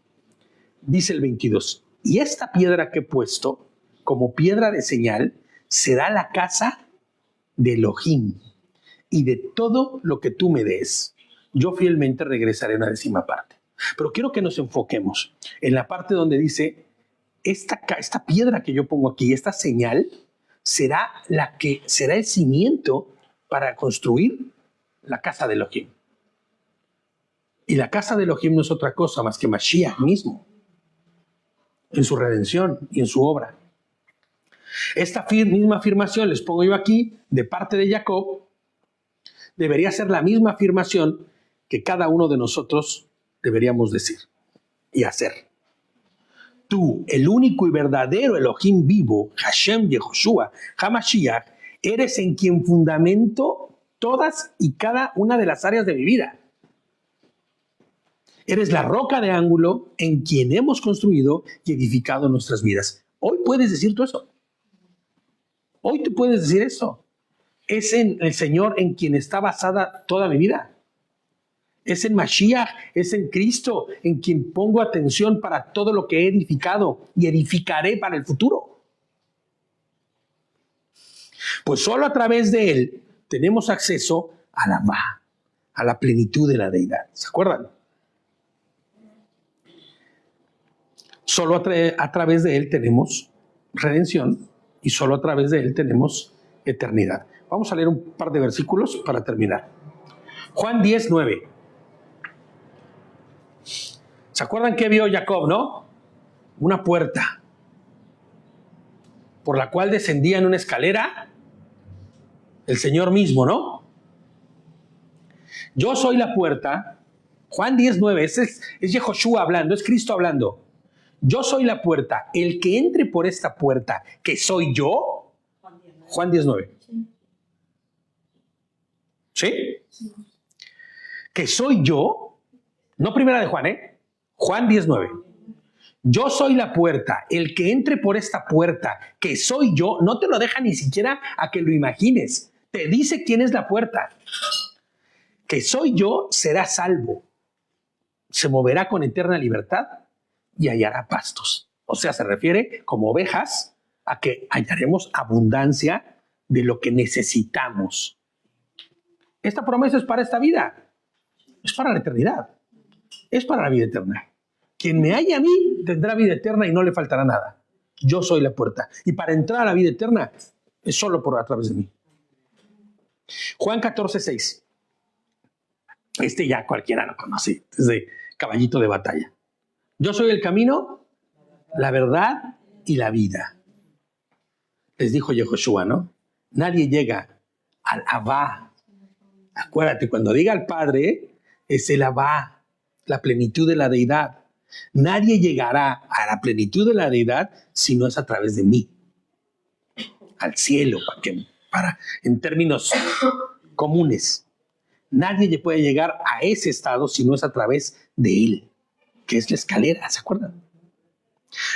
Speaker 1: Dice el 22, y esta piedra que he puesto como piedra de señal será la casa de Elohim, y de todo lo que tú me des, yo fielmente regresaré una 10ª parte. Pero quiero que nos enfoquemos en la parte donde dice, esta piedra que yo pongo aquí, esta señal, será el cimiento para construir la casa de Elohim. Y la casa de Elohim no es otra cosa más que Mashiach mismo, en su redención y en su obra. Esta misma afirmación, les pongo yo aquí, de parte de Jacob, debería ser la misma afirmación que cada uno de nosotros deberíamos decir y hacer. Tú, el único y verdadero Elohim vivo, Hashem Yehoshua, HaMashiach, eres en quien fundamento todas y cada una de las áreas de mi vida. Eres la roca de ángulo en quien hemos construido y edificado nuestras vidas. Hoy puedes decir tú eso. Hoy tú puedes decir eso. Es en el Señor en quien está basada toda mi vida. Es en Mashiach, es en Cristo, en quien pongo atención para todo lo que he edificado y edificaré para el futuro. Pues solo a través de Él tenemos acceso a la Va, a la plenitud de la deidad. ¿Se acuerdan? Solo a través de Él tenemos redención y solo a través de Él tenemos eternidad. Vamos a leer un par de versículos para terminar. Juan 10:9. ¿Se acuerdan que vio Jacob, no? Una puerta por la cual descendía en una escalera el Señor mismo, ¿no? Yo soy la puerta. Juan 10:9, es Yehoshua hablando, es Cristo hablando. Yo soy la puerta. El que entre por esta puerta, que soy yo. Juan 10:9. ¿Sí? Que soy yo. No primera de Juan, Juan 10:9. Yo soy la puerta. El que entre por esta puerta, que soy yo, no te lo deja ni siquiera a que lo imagines. Te dice quién es la puerta. Que soy yo, será salvo. Se moverá con eterna libertad y hallará pastos. O sea, se refiere como ovejas a que hallaremos abundancia de lo que necesitamos. Esta promesa es para esta vida. Es para la eternidad. Es para la vida eterna. Quien me halle a mí tendrá vida eterna y no le faltará nada. Yo soy la puerta. Y para entrar a la vida eterna es solo a través de mí. Juan 14:6. Ya cualquiera lo conoce. Es de caballito de batalla. Yo soy el camino, la verdad y la vida. Les dijo Yehoshua, ¿no? Nadie llega al Abba. Acuérdate, cuando diga al Padre, es el Abba, la plenitud de la deidad. Nadie llegará a la plenitud de la deidad si no es a través de mí. Al cielo, en términos comunes. Nadie puede llegar a ese estado si no es a través de Él, que es la escalera, ¿se acuerdan?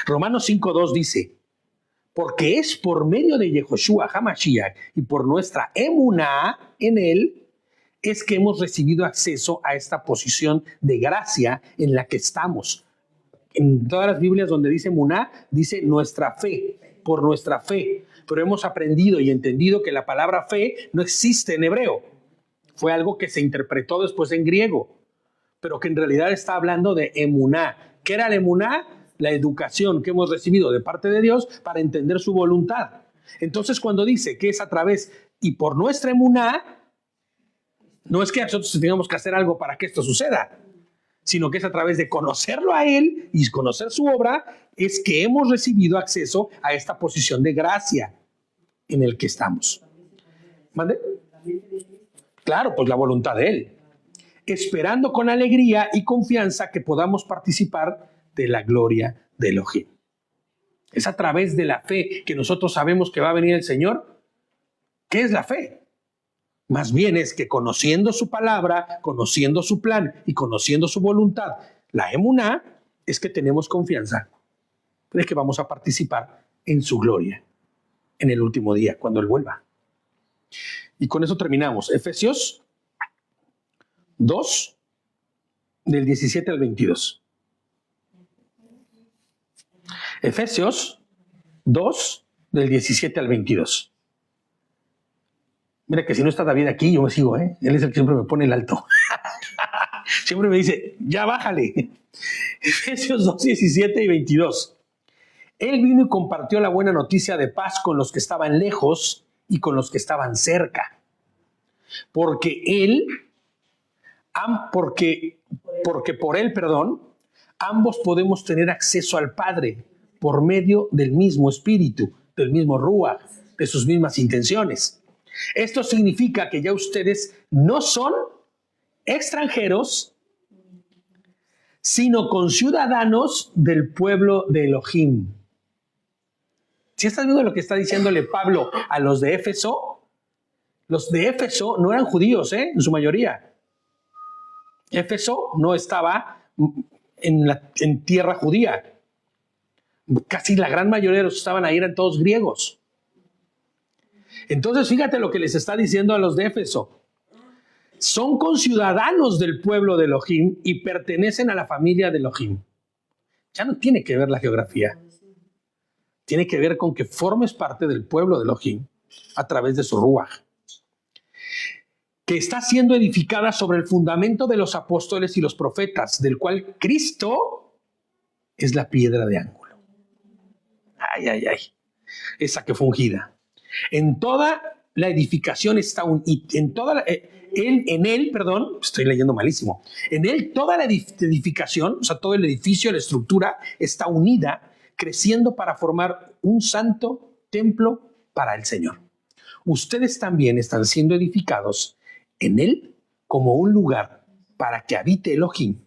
Speaker 1: Romanos 5:2 dice, porque es por medio de Yehoshua HaMashiach y por nuestra emuná en Él, es que hemos recibido acceso a esta posición de gracia en la que estamos. En todas las Biblias donde dice emuná, dice nuestra fe, por nuestra fe. Pero hemos aprendido y entendido que la palabra fe no existe en hebreo. Fue algo que se interpretó después en griego, pero que en realidad está hablando de emuná. ¿Qué era la emuná? La educación que hemos recibido de parte de Dios para entender su voluntad. Entonces, cuando dice que es a través y por nuestra emuná, no es que nosotros tengamos que hacer algo para que esto suceda, sino que es a través de conocerlo a Él y conocer su obra, es que hemos recibido acceso a esta posición de gracia en el que estamos. ¿Mande? Claro, pues la voluntad de Él. Esperando con alegría y confianza que podamos participar de la gloria de Elohim. Es a través de la fe que nosotros sabemos que va a venir el Señor. ¿Qué es la fe? Más bien es que conociendo su palabra, conociendo su plan y conociendo su voluntad, la emuná, es que tenemos confianza de que vamos a participar en su gloria en el último día, cuando Él vuelva. Y con eso terminamos. Efesios 2, del 17 al 22. Efesios 2, del 17 al 22. Mira que si no está David aquí, yo me sigo, ¿eh? Él es el que siempre me pone el alto. Siempre me dice, ya bájale. Efesios 2, 17 y 22. Él vino y compartió la buena noticia de paz con los que estaban lejos y con los que estaban cerca. Porque por él, ambos podemos tener acceso al Padre por medio del mismo Espíritu, del mismo Ruach, de sus mismas intenciones. Esto significa que ya ustedes no son extranjeros, sino conciudadanos del pueblo de Elohim. ¿Sí estás viendo lo que está diciéndole Pablo a los de Éfeso? Los de Éfeso no eran judíos, en su mayoría. Éfeso no estaba en tierra judía. Casi la gran mayoría de los que estaban ahí eran todos griegos. Entonces, fíjate lo que les está diciendo a los de Éfeso. Son conciudadanos del pueblo de Elohim y pertenecen a la familia de Elohim. Ya no tiene que ver la geografía. Tiene que ver con que formes parte del pueblo de Elohim a través de su Ruach, que está siendo edificada sobre el fundamento de los apóstoles y los profetas, del cual Cristo es la piedra de ángulo. Ay, ay, ay. Esa que fue ungida. En toda la edificación está estoy leyendo malísimo. En él toda la edificación, o sea, todo el edificio, la estructura, está unida, creciendo para formar un santo templo para el Señor. Ustedes también están siendo edificados en él como un lugar para que habite Elohim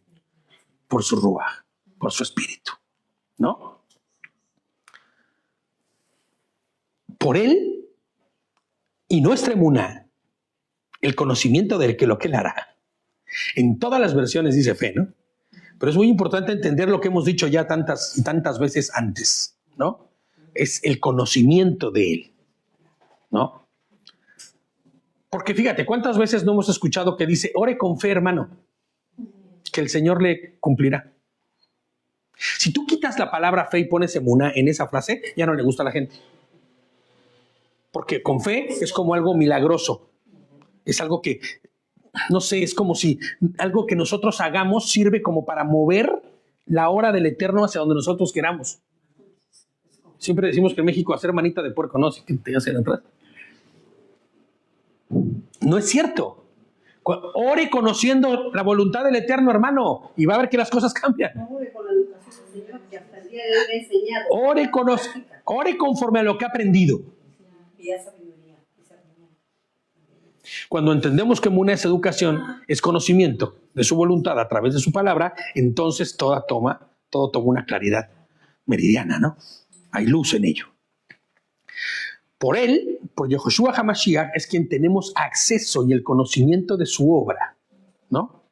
Speaker 1: por su Ruach, por su espíritu, ¿no? Por él y nuestra emuná, el conocimiento de lo que él hará. En todas las versiones dice fe, ¿no? Pero es muy importante entender lo que hemos dicho ya tantas y tantas veces antes, ¿no? Es el conocimiento de él, ¿no? Porque fíjate, ¿cuántas veces no hemos escuchado que dice, ore con fe, hermano, que el Señor le cumplirá? Si tú quitas la palabra fe y pones emuná en esa frase, ya no le gusta a la gente. Porque con fe es como algo milagroso. Es algo que, no sé, es como si algo que nosotros hagamos sirve como para mover la hora del Eterno hacia donde nosotros queramos. Siempre decimos que en México hacer manita de puerco, ¿no? Si te hacen atrás. No es cierto. Ore conociendo la voluntad del Eterno, hermano, y va a ver que las cosas cambian.
Speaker 2: Ore con la educación del Señor, que hasta el día de hoy me ha enseñado.
Speaker 1: Ore conforme a lo que ha aprendido. Cuando entendemos que emuná es educación, es conocimiento de su voluntad a través de su palabra, entonces todo toma una claridad meridiana, ¿no? Hay luz en ello. Por él, por Yehoshua HaMashiach, es quien tenemos acceso y el conocimiento de su obra, ¿no?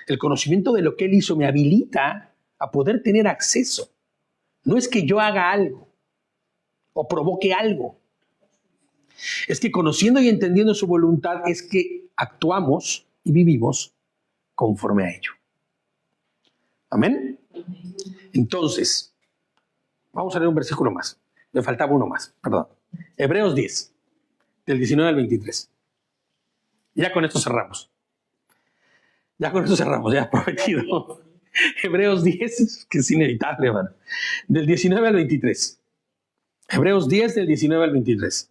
Speaker 1: El conocimiento de lo que él hizo me habilita a poder tener acceso. No es que yo haga algo o provoque algo. Es que conociendo y entendiendo su voluntad es que actuamos y vivimos conforme a ello. ¿Amén? Entonces, vamos a leer un versículo más. Me faltaba uno más, perdón. Hebreos 10, del 19 al 23. Ya con esto cerramos. Ya prometido. Hebreos 10, que es inevitable, hermano. Del 19 al 23. Hebreos 10, del 19 al 23.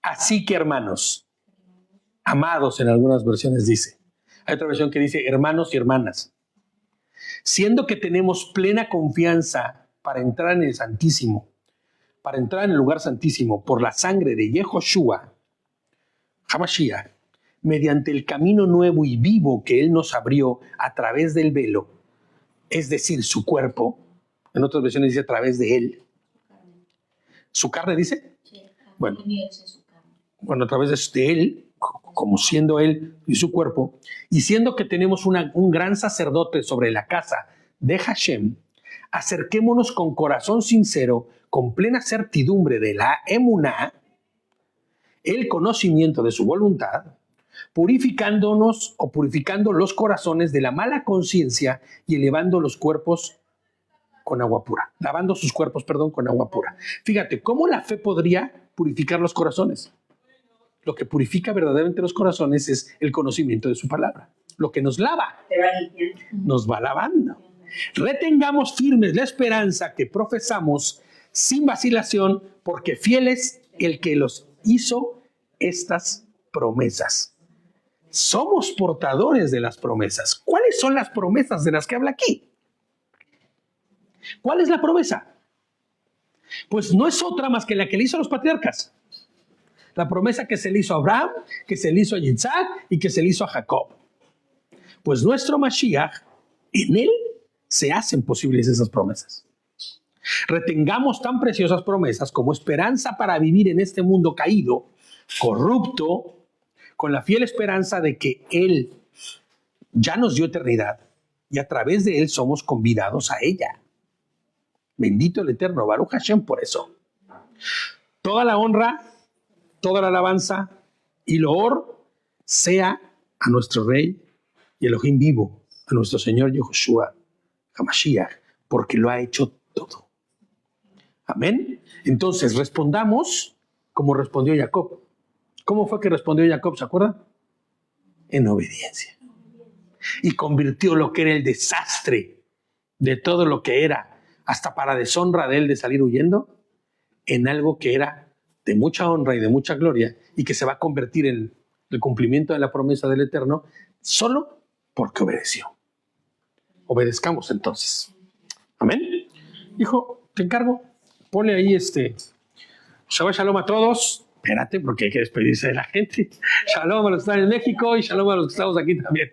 Speaker 1: Así que, hermanos, amados en algunas versiones dice, Hay otra versión que dice hermanos y hermanas. Siendo que tenemos plena confianza para entrar en el Santísimo, para entrar en el lugar santísimo por la sangre de Yehoshua, Hamashiach, mediante el camino nuevo y vivo que Él nos abrió a través del velo, es decir, su cuerpo. En otras versiones dice a través de Él. ¿Su carne dice? Bueno, a través de Él, como siendo Él y su cuerpo, y siendo que tenemos un gran sacerdote sobre la casa de Hashem, acerquémonos con corazón sincero, con plena certidumbre de la emuná, el conocimiento de su voluntad, purificándonos o purificando los corazones de la mala conciencia y elevando los cuerpos con agua pura, lavando sus cuerpos, con agua pura. Fíjate, ¿cómo la fe podría purificar los corazones? Lo que purifica verdaderamente los corazones es el conocimiento de su palabra. Lo que nos lava, nos va lavando. Retengamos firmes la esperanza que profesamos sin vacilación, porque fiel es el que los hizo estas promesas. Somos portadores de las promesas. ¿Cuáles son las promesas de las que habla aquí? ¿Cuál es la promesa? Pues no es otra más que la que le hizo a los patriarcas. La promesa que se le hizo a Abraham, que se le hizo a Isaac y que se le hizo a Jacob. Pues nuestro Mashiach, en él se hacen posibles esas promesas. Retengamos tan preciosas promesas como esperanza para vivir en este mundo caído, corrupto, con la fiel esperanza de que Él ya nos dio eternidad y a través de Él somos convidados a ella. Bendito el Eterno, Baruch Hashem, por eso. Toda la honra, toda la alabanza y loor sea a nuestro Rey y Elohim vivo, a nuestro Señor Yehoshua Hamashiach, porque lo ha hecho todo. Amén. Entonces respondamos como respondió Jacob. ¿Cómo fue que respondió Jacob? ¿Se acuerdan? En obediencia. Y convirtió lo que era el desastre de todo lo que era, hasta para deshonra de él de salir huyendo, en algo que era de mucha honra y de mucha gloria, y que se va a convertir en el cumplimiento de la promesa del Eterno, solo porque obedeció. Obedezcamos entonces. Amén. Hijo, te encargo, ponle ahí Shabbat Shalom a todos. Espérate, porque hay que despedirse de la gente. Shalom a los que están en México y shalom a los que estamos aquí también.